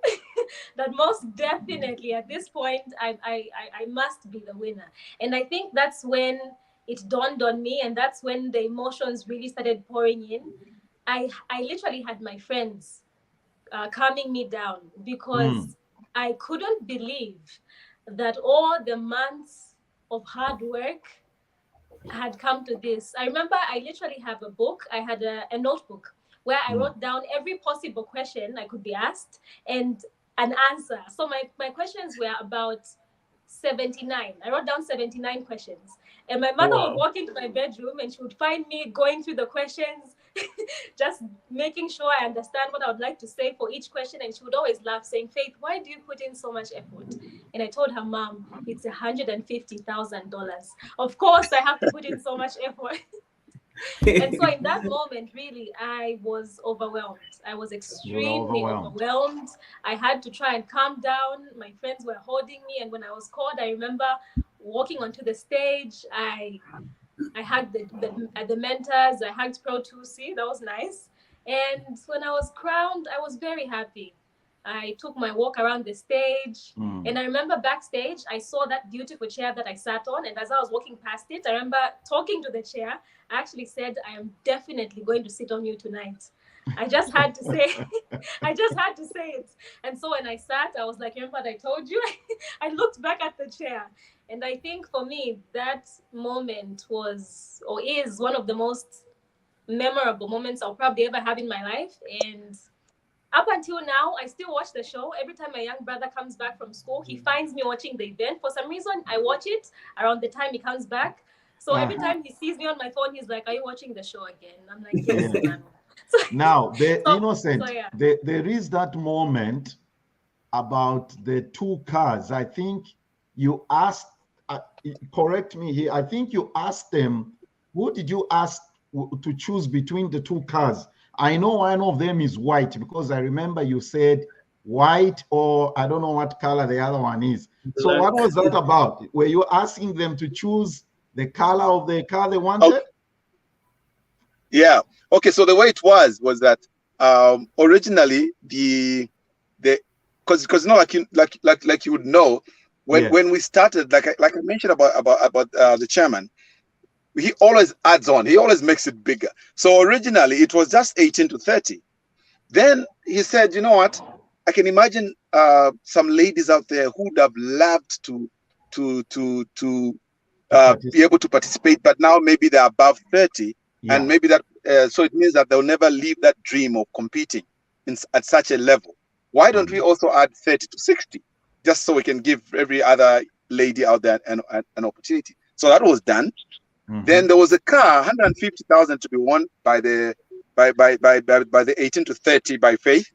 that most definitely at this point I must be the winner. And I think that's when it dawned on me, and that's when the emotions really started pouring in. I literally had my friends calming me down because I couldn't believe that all the months of hard work had come to this. I remember I literally have a book. I had a notebook where I wrote down every possible question I could be asked and an answer. So my questions were about 79. I wrote down 79 questions. And my mother would walk into my bedroom and she would find me going through the questions, just making sure I understand what I would like to say for each question. And she would always laugh, saying, Faith, why do you put in so much effort? And I told her, Mom, it's $150,000. Of course, I have to put in so much effort. And so in that moment, really, I was overwhelmed. I was extremely overwhelmed. I had to try and calm down. My friends were holding me. And when I was called, I remember walking onto the stage. I hugged the mentors. I hugged Pro 2C. That was nice. And when I was crowned, I was very happy. I took my walk around the stage. And I remember backstage, I saw that beautiful chair that I sat on. And as I was walking past it, I remember talking to the chair. I actually said, I am definitely going to sit on you tonight. I just had to say, it. And so when I sat, I was like, remember what I told you? I looked back at the chair. And I think for me, that moment was or is one of the most memorable moments I'll probably ever have in my life. And up until now, I still watch the show. Every time my young brother comes back from school, he finds me watching the event. For some reason, I watch it around the time he comes back. So every time he sees me on my phone, he's like, are you watching the show again? I'm like, yes, man. Now, Innocent, there is that moment about the two cars. I think you asked, correct me here, I think you asked them, who did you ask to choose between the two cars? I know one of them is white because I remember you said white, or I don't know what color the other one is. So what was that about? Were you asking them to choose the color of the car they wanted? Okay. Yeah. Okay. So the way it was that originally because like you would know when we started, like I mentioned about the chairman. He always adds on. He always makes it bigger. So originally it was just 18 to 30. Then he said, you know what? I can imagine some ladies out there who would have loved to be able to participate, but now maybe they're above 30, and maybe that so it means that they'll never leave that dream of competing at such a level. Why don't we also add 30 to 60, just so we can give every other lady out there an opportunity? So that was done. Then there was a car, 150,000 to be won by the 18 to 30 by Faith,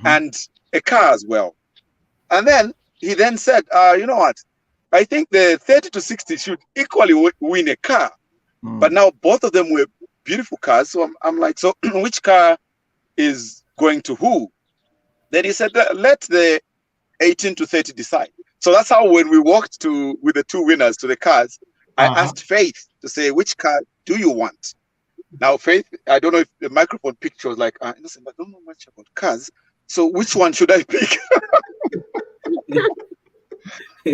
and a car as well. And then he then said, you know what? I think the 30 to 60 should equally win a car. But now both of them were beautiful cars. So I'm like, so which car is going to who? Then he said, let the 18 to 30 decide. So that's how when we walked with the two winners to the cars, I asked Faith to say, which car do you want? Now, Faith, I don't know if the microphone picture was like, listen, I don't know much about cars. So which one should I pick?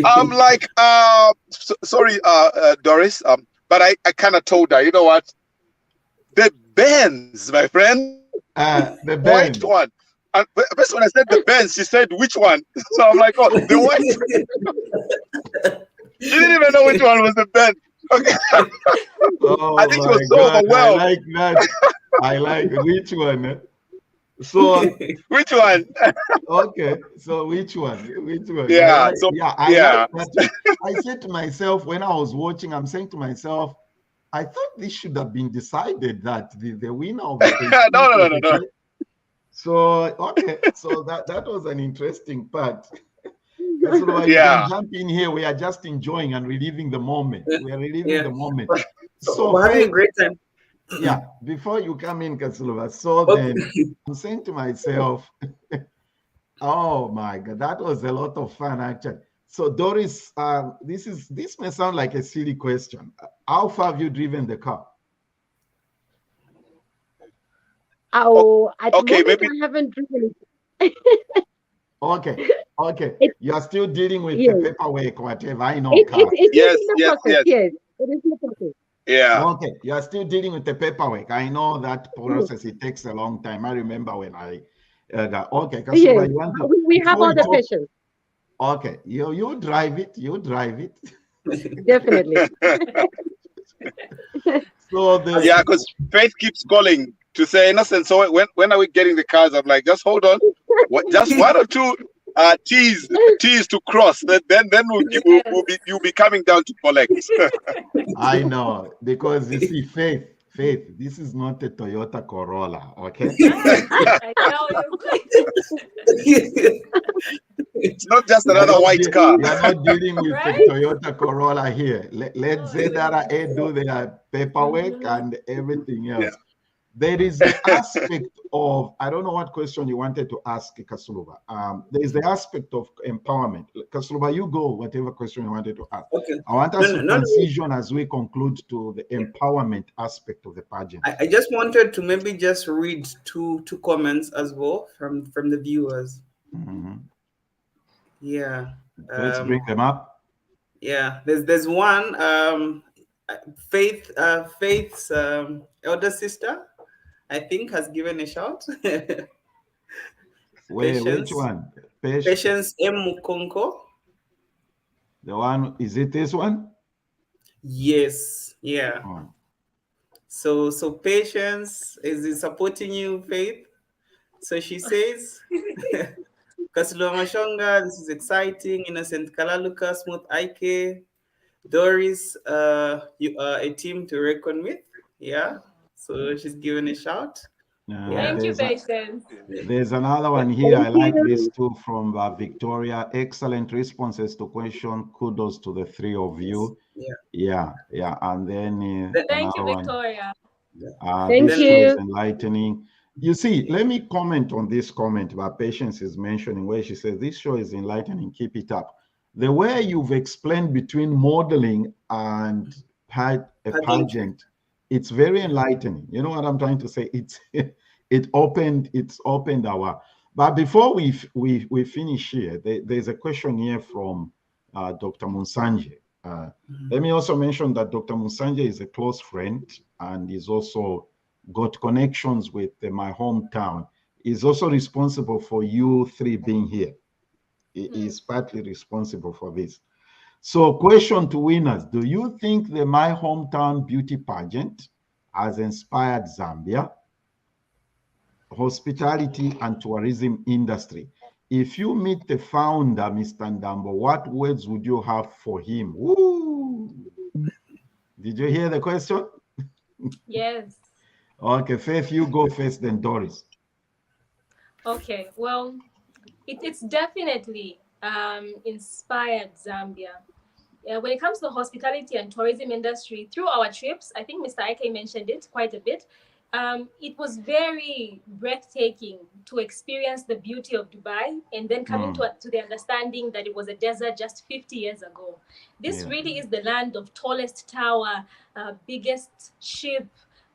I'm like, sorry, Doris, but I kind of told her, you know what? The Benz, my friend. The Benz. White one. And first when I said the Benz, she said, which one? So I'm like, oh, the white. She didn't even know which one was the Benz. Okay. Oh, I think she was so overwhelmed. I like that. I like which one? So which one? Okay, so which one? Yeah. I said to myself when I was watching, I'm saying to myself, I thought this should have been decided that the winner of the no. So okay, so that was an interesting part. So you can jump in here. We are just enjoying and reliving the moment. We are reliving the moment. So we're having a great time. Yeah, before you come in, Kasulova, so then I'm saying to myself, oh my God, that was a lot of fun actually. So Doris, this may sound like a silly question. How far have you driven the car? Oh, at the moment maybe. I haven't driven it. Okay. You are still dealing with the paperwork, whatever. I know. Yes. It is in the process. Yeah. Okay, you are still dealing with the paperwork. I know that process. It takes a long time. I remember when I got okay. Yes, you want to, we have all the patience. Okay, you drive it. You drive it. Definitely. So because Faith keeps calling to say, Innocent, so when are we getting the cars? I'm like, just hold on. Just one or two T's to cross. Then you'll be coming down to collect. I know, because you see, Faith, this is not a Toyota Corolla, okay? I know you. It's not just another white car. You are not dealing with Right? a Toyota Corolla here. Let Zedara do their paperwork and everything else. Yeah. There is the aspect of, I don't know what question you wanted to ask, Kasuluba. There is the aspect of empowerment. Kasuluba, you go, whatever question you wanted to ask. Okay. I want us to transition as we conclude to the empowerment aspect of the pageant. I just wanted to maybe just read two comments as well from the viewers. Mm-hmm. Yeah. Let's bring them up. Yeah, there's one, Faith's elder sister, I think, has given a shout. Which one? Patience M. Mukonko. The one, is it this one? Yes, yeah. Oh. So Patience is supporting you, Faith. So she says, Kasilo Mashonga, this is exciting. Innocent Kalaluka, Smooth Ike, Doris, you are a team to reckon with. Yeah. So she's given a shout. Thank you, Patience. There's another one here. I like this too from Victoria. Excellent responses to question. Kudos to the three of you. Yeah. And then thank you, Victoria. This show is enlightening. You see, let me comment on this comment that Patience is mentioning, where she says this show is enlightening. Keep it up. The way you've explained between modeling and a pageant, it's very enlightening. You know what I'm trying to say? It's opened our. But before we finish here, there's a question here from Dr. Munsanje. Let me also mention that Dr. Munsanje is a close friend and is also got connections with my hometown. He's also responsible for you three being here. He is partly responsible for this. So, question to winners: do you think the My Hometown Beauty Pageant has inspired Zambia hospitality and tourism industry? If you meet the founder, Mr. Ndambo, what words would you have for him? Woo! Did you hear the question? Yes. Okay, Faith, you go first, then Doris. Okay, well, it's definitely inspired Zambia. When it comes to the hospitality and tourism industry, through our trips, I think Mr. Ike mentioned it quite a bit. It was very breathtaking to experience the beauty of Dubai and then coming to the understanding that it was a desert just 50 years ago. This really is the land of tallest tower, biggest ship,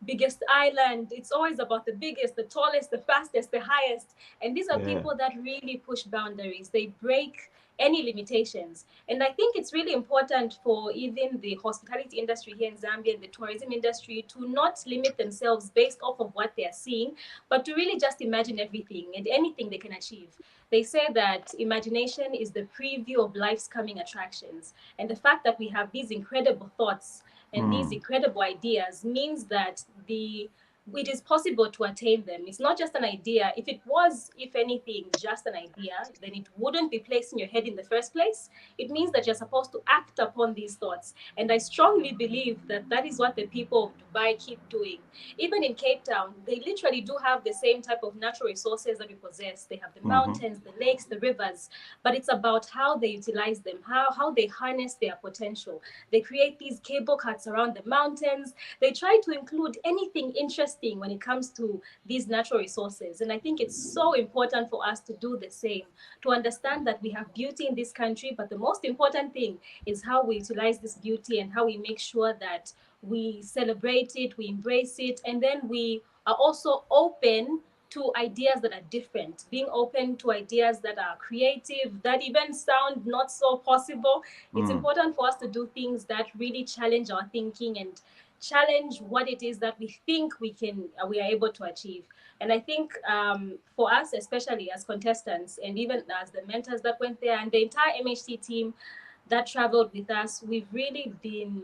biggest island. It's always about the biggest, the tallest, the fastest, the highest. And these are people that really push boundaries. They break any limitations. And I think it's really important for even the hospitality industry here in Zambia and the tourism industry to not limit themselves based off of what they're seeing, but to really just imagine everything and anything they can achieve. They say that imagination is the preview of life's coming attractions. And the fact that we have these incredible thoughts and these incredible ideas means that it is possible to attain them. It's not just an idea. If it was, if anything, just an idea, then it wouldn't be placed in your head in the first place. It means that you're supposed to act upon these thoughts. And I strongly believe that that is what the people of Dubai keep doing. Even in Cape Town, they literally do have the same type of natural resources that we possess. They have the mountains, the lakes, the rivers, but it's about how they utilize them, how they harness their potential. They create these cable cuts around the mountains. They try to include anything interesting investing when it comes to these natural resources. And I think it's so important for us to do the same, to understand that we have beauty in this country, but the most important thing is how we utilize this beauty and how we make sure that we celebrate it, we embrace it, and then we are also open to ideas that are different, being open to ideas that are creative, that even sound not so possible. It's important for us to do things that really challenge our thinking and challenge what it is that we think we are able to achieve. And I think for us, especially as contestants and even as the mentors that went there and the entire MHT team that traveled with us, we've really been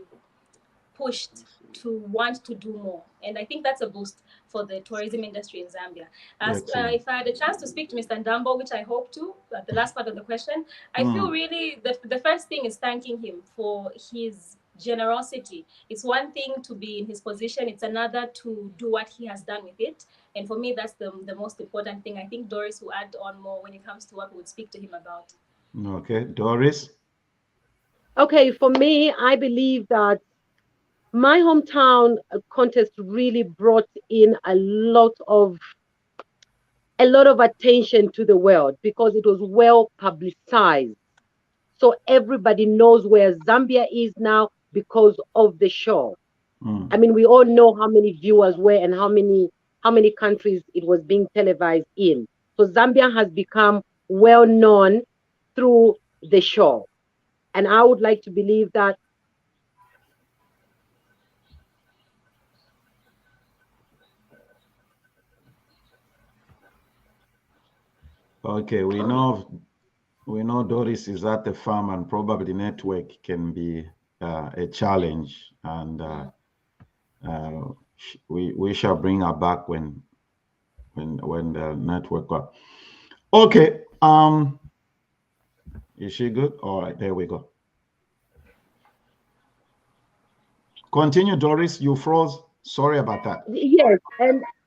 pushed to want to do more. And I think that's a boost for the tourism industry in Zambia. If I had a chance to speak to Mr. Ndambo, which I hope to, at the last part of the question, I feel really the first thing is thanking him for his generosity. It's one thing to be in his position, it's another to do what he has done with it. And for me, that's the most important thing. I think Doris will add on more when it comes to what we would speak to him about. Okay, Doris? Okay, for me, I believe that my hometown contest really brought in a lot of attention to the world because it was well publicized. So everybody knows where Zambia is now because of the show. I mean, we all know how many viewers were and how many countries it was being televised in. So Zambia has become well known through the show. And I would like to believe that okay, we know Doris is at the farm and probably network can be a challenge, and we shall bring her back when the network got. Okay, is she good? All right, there we go. Continue, Doris. You froze. Sorry about that. Yes,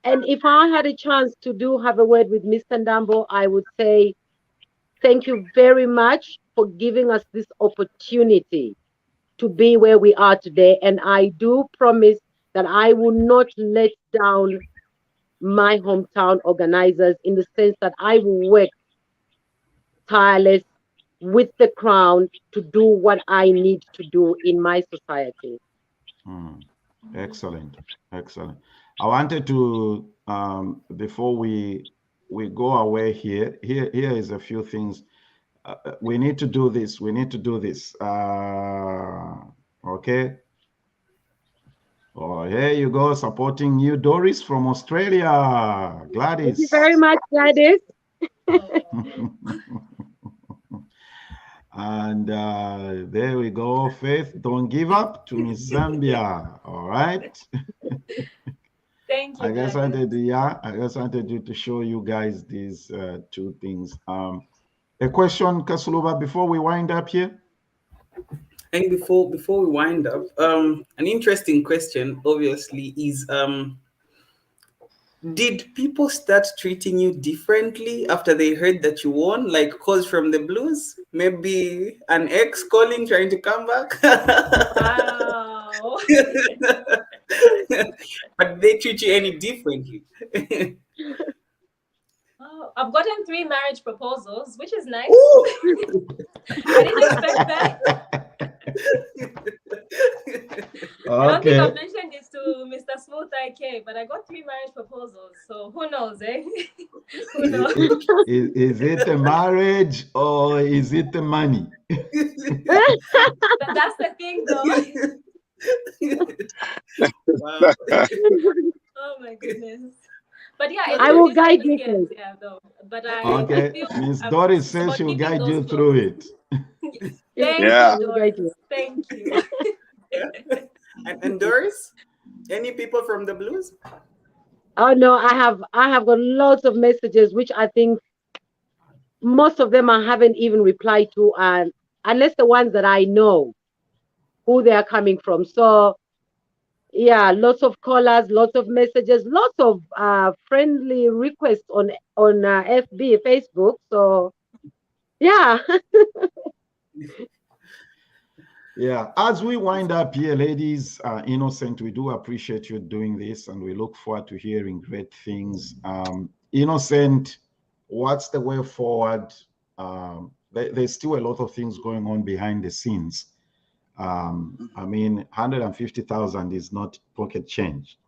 and if I had a chance to have a word with Mr. Ndambo, I would say thank you very much for giving us this opportunity to be where we are today. And I do promise that I will not let down my hometown organizers, in the sense that I will work tireless with the crown to do what I need to do in my society. Excellent, excellent. I wanted to before we go away here is a few things. We need to do this. We need to do this. Okay. Oh, here you go, supporting you, Doris from Australia. Gladys. Thank you very much, Gladys. And there we go, Faith. Don't give up to Miss Zambia. All right. Thank you. I just wanted to show you guys these two things. A question, Kasuluba, before we wind up here. And before we wind up, an interesting question, obviously, is did people start treating you differently after they heard that you won? Like calls from the blues? Maybe an ex calling, trying to come back? Wow. But they treat you any differently? Oh, I've gotten 3 marriage proposals, which is nice. I didn't expect that. Okay. I don't think I've mentioned this to Mr. Smooth IK, but I got 3 marriage proposals. So who knows, eh? Who knows? Is it the marriage or is it the money? That's the thing, though. Wow. Oh my goodness. But yeah, I will guide you through. Yeah, though. But Okay, Miss Doris says she'll guide you through it. Thank you, Doris. Thank you. And Doris, any people from the blues? Oh no, I have got lots of messages, which I think most of them I haven't even replied to, and unless the ones that I know who they are coming from. So yeah, lots of callers, lots of messages, lots of friendly requests on FB, Facebook. So yeah. Yeah, as we wind up here, ladies, Innocent, we do appreciate you doing this, and we look forward to hearing great things. Innocent, what's the way forward? There's still a lot of things going on behind the scenes. I mean, 150,000 is not pocket change.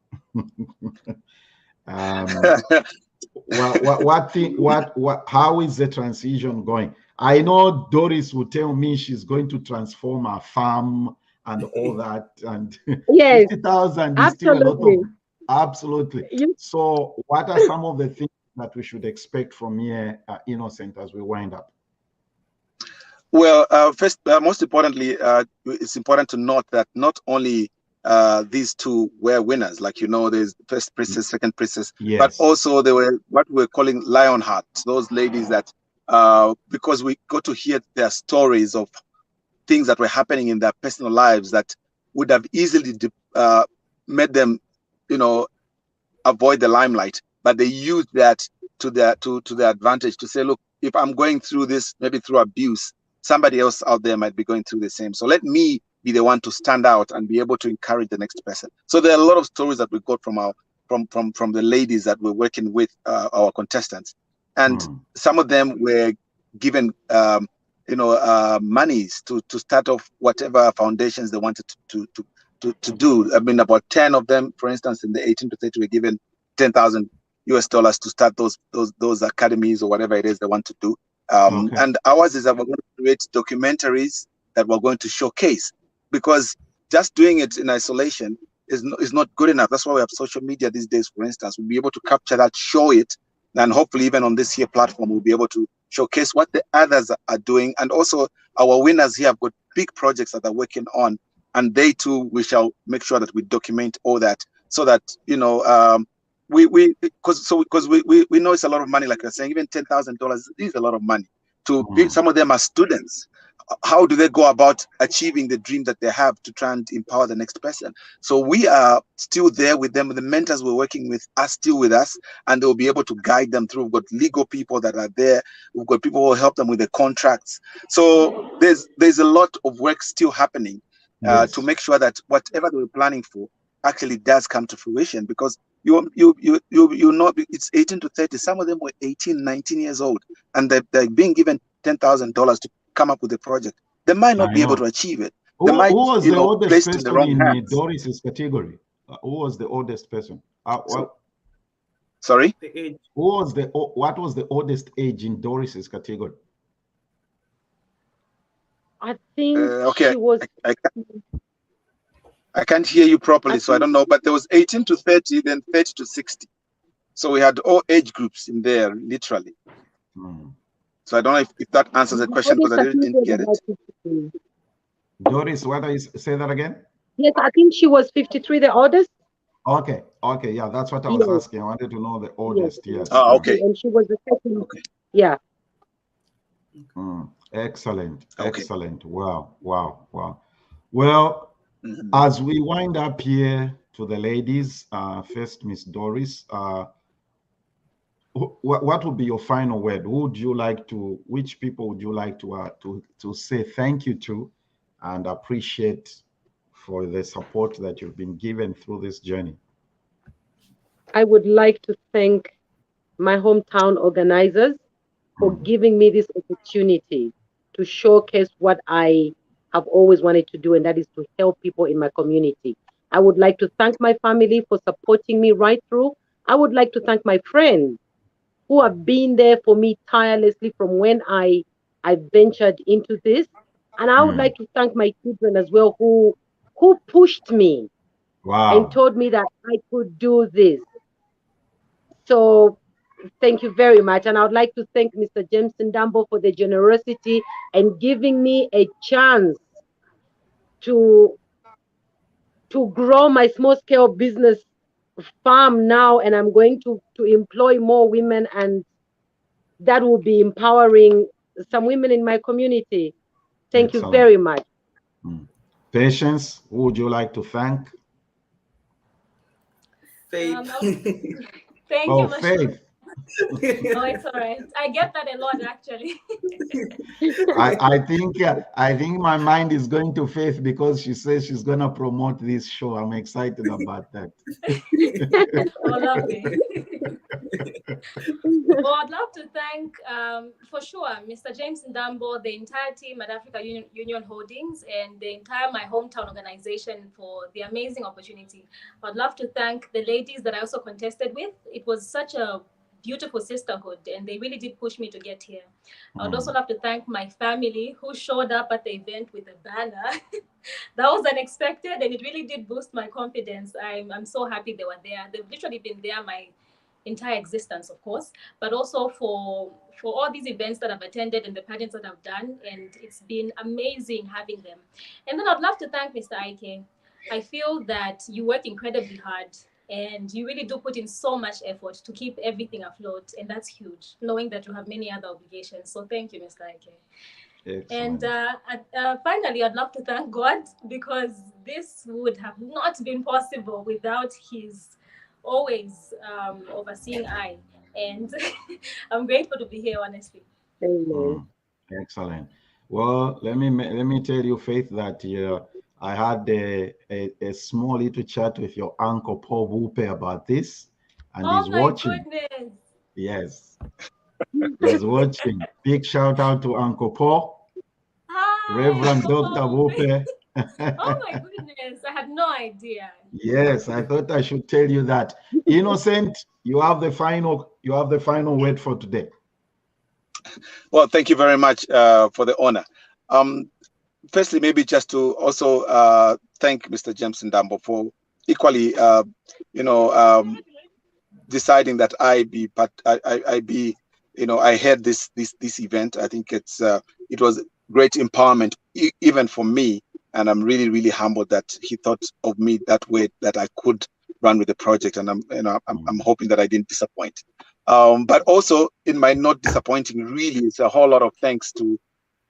How is the transition going? I know Doris will tell me she's going to transform her farm and all that, and yes, 50,000 is still a lot of, absolutely. So what are some of the things that we should expect from here, Innocent, as we wind up? Well, first, most importantly, it's important to note that not only these two were winners, like, you know, there's first princess, second princess, yes, but also they were what we're calling Lionheart, those ladies that, because we got to hear their stories of things that were happening in their personal lives that would have easily made them, you know, avoid the limelight, but they used that to their advantage to say, look, if I'm going through this, maybe through abuse, somebody else out there might be going through the same. So let me be the one to stand out and be able to encourage the next person. So there are a lot of stories that we got from our from the ladies that we're working with, our contestants, and some of them were given monies to start off whatever foundations they wanted to do. I mean, about 10 of them, for instance, in the 18 to 30, were given $10,000 to start those academies or whatever it is they want to do. And ours is that we're going to create documentaries that we're going to showcase, because just doing it in isolation is not good enough. That's why we have social media these days, for instance. We'll be able to capture that, show it, and hopefully even on this here platform, we'll be able to showcase what the others are doing. And also our winners here have got big projects that they're working on, and they too, we shall make sure that we document all that, so that, you know, because we know it's a lot of money, like you're saying. Even $10,000 is a lot of money to some of them are students. How do they go about achieving the dream that they have to try and empower the next person? So we are still there with them. The mentors we're working with are still with us, and they'll be able to guide them through. We've got legal people that are there. We've got people who will help them with the contracts. So there's a lot of work still happening to make sure that whatever they were planning for actually does come to fruition, because you know, it's 18 to 30. Some of them were 18, 19 years old, and they're being given $10,000 to come up with a project. They might not be able to achieve it. They might, who was the oldest person in Doris's category? Who was the oldest person? Sorry? What was the oldest age in Doris's category? I think she was. I can't hear you properly, so I don't know. But there was 18 to 30, then 30 to 60. So we had all age groups in there, literally. So I don't know if that answers the question, because I really didn't get it. Doris, what are you say that again? Yes, I think she was 53, the oldest. Okay, yeah, that's what I was asking. I wanted to know the oldest. Yes. Oh, okay. And she was the second. Okay. Yeah. Excellent. Wow. Well, as we wind up here to the ladies, first, Miss Doris, what would be your final word? Which people would you like to say thank you to and appreciate for the support that you've been given through this journey? I would like to thank my hometown organizers for giving me this opportunity to showcase what I have always wanted to do, and that is to help people in my community. I would like to thank my family for supporting me right through. I would like to thank my friends who have been there for me tirelessly from when I ventured into this. And I would like to thank my children as well, who pushed me and told me that I could do this. So thank you very much. And I would like to thank Mr. Jameson Dambo for the generosity and giving me a chance to grow my small-scale business farm now. And I'm going to employ more women, and that will be empowering some women in my community. Thank you very much. Patience, who would you like to thank? Faith. Thank you, Faith. Oh, it's all right. I get that a lot, actually. I think my mind is going to Faith because she says she's going to promote this show. I'm excited about that. Oh, lovely. Well, I'd love to thank, for sure, Mr. James Ndambo, the entire team at Africa Union Holdings, and the entire My Hometown organization for the amazing opportunity. I'd love to thank the ladies that I also contested with. It was such a beautiful sisterhood, and they really did push me to get here. I would also love to thank my family who showed up at the event with a banner. That was unexpected, and it really did boost my confidence. I'm so happy they were there. They've literally been there my entire existence, of course, but also for all these events that I've attended and the pageants that I've done, and it's been amazing having them. And then I'd love to thank Mr. Ike. I feel that you work incredibly hard, and you really do put in so much effort to keep everything afloat, and that's huge, knowing that you have many other obligations. So thank you, Mr. Ike. Excellent. And finally, I'd love to thank God, because this would have not been possible without his always overseeing eye. And I'm grateful to be here, honestly. Excellent. Well, let me tell you, Faith, that I had a small little chat with your uncle Paul Wupe about this, and Oh, he's my watching. goodness. Yes, he's watching. Big shout out to Uncle Paul. Hi, Reverend Paul Dr. Wupe. Wupe. Oh my goodness, I had no idea. Yes, I thought I should tell you that. Innocent, you have the final word for today. Well, thank you very much for the honor. Firstly, maybe just to also thank Mr. James Ndambo for equally, deciding that I had this event. I think it was great empowerment even for me, and I'm really, really humbled that he thought of me that way, that I could run with the project, and I'm hoping that I didn't disappoint. But also in my not disappointing, really, it's a whole lot of thanks to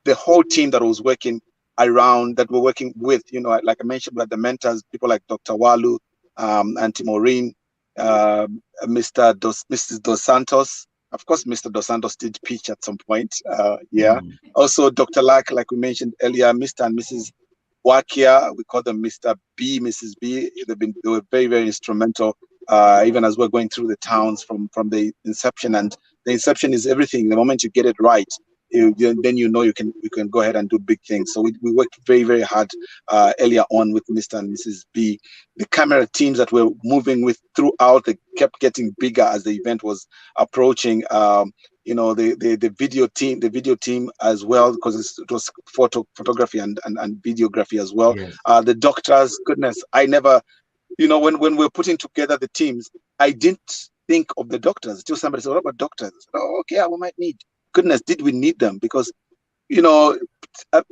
the whole team that was working around, that we're working with, like I mentioned, like the mentors, people like Dr. Walu, Auntie Maureen, Mrs. Dos Santos. Of course, Mr. Dos Santos did pitch at some point. Also, Dr. Lack, like we mentioned earlier, Mr. and Mrs. Wakia, we call them Mr. B, Mrs. B. They were very, very instrumental, even as we're going through the towns from the inception. And the inception is everything. The moment you get it right, then you can go ahead and do big things. So we worked very, very hard earlier on with Mr. and Mrs. B. The camera teams that we're moving with throughout, they kept getting bigger as the event was approaching. The video team as well, because it was photography and videography as well. Yes. The doctors, goodness, I never, when we're putting together the teams, I didn't think of the doctors until somebody said, "What about doctors?" Oh, okay, we might need. Goodness, did we need them? Because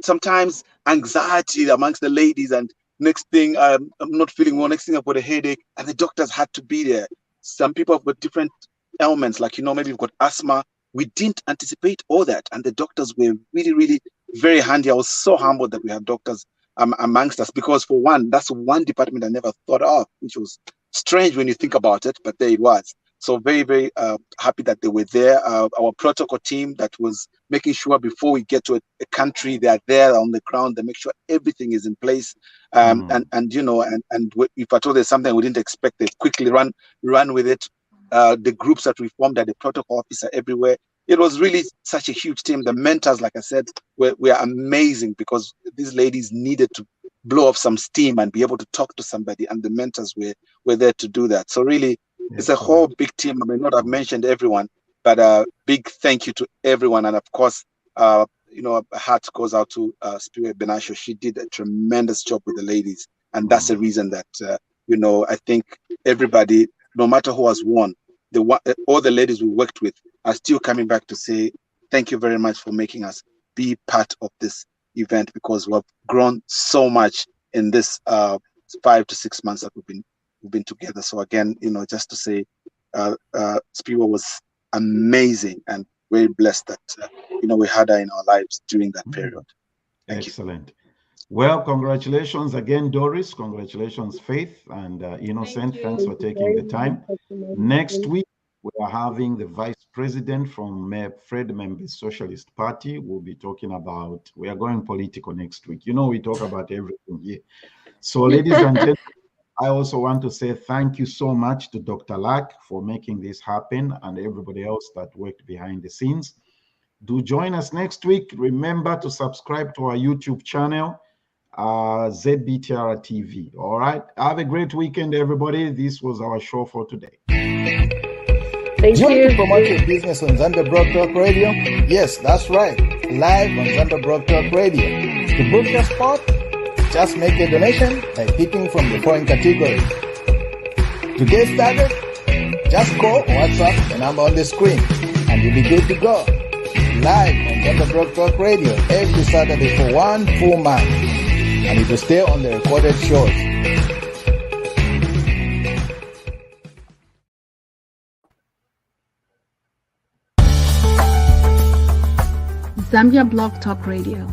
sometimes anxiety amongst the ladies, and next thing I'm not feeling well, next thing I've got a headache, and the doctors had to be there. Some people have got different ailments, like maybe you've got asthma. We didn't anticipate all that, and the doctors were really, really very handy. I was so humbled that we had doctors amongst us, because for one, that's one department I never thought of, which was strange when you think about it, but there it was. So very, very happy that they were there. Our protocol team that was making sure before we get to a country, they are there on the ground. They make sure everything is in place. And if I told there's something we didn't expect, they quickly run with it. The groups that we formed, at the protocol officer everywhere. It was really such a huge team. The mentors, like I said, were amazing, because these ladies needed to blow off some steam and be able to talk to somebody, and the mentors were there to do that. So really, it's a whole big team. I may not have mentioned everyone, but a big thank you to everyone. And of course, a heart goes out to Spirit Benasho. She did a tremendous job with the ladies, and that's the reason that I think everybody, no matter who has won, all the ladies we worked with are still coming back to say thank you very much for making us be part of this event, because we've grown so much in this 5 to 6 months that we've been together. So again, just to say, Spiwa was amazing, and very blessed that we had her in our lives during that period. Excellent. Well, congratulations again, Doris. Congratulations, Faith, and Innocent. Thanks for taking the time. Next week, we are having the Vice president from Fred Members Socialist Party. We'll be talking about, we are going political next week. You know, we talk about everything here. So ladies and gentlemen, I also want to say thank you so much to Dr. Lack for making this happen and everybody else that worked behind the scenes. Do join us next week. Remember to subscribe to our YouTube channel, ZBTR TV. All right. Have a great weekend, everybody. This was our show for today. Thank Do you you. want to promote your business on Zambia Broad Talk Radio? Yes, that's right. Live on Zambia Broad Talk Radio. To book your spot, just make a donation by picking from the following categories. To get started, just call or WhatsApp the number on the screen and you'll be good to go. Live on Zambia Broad Talk Radio every Saturday for 1 full month. And it will stay on the recorded shows. Zambia Blog Talk Radio.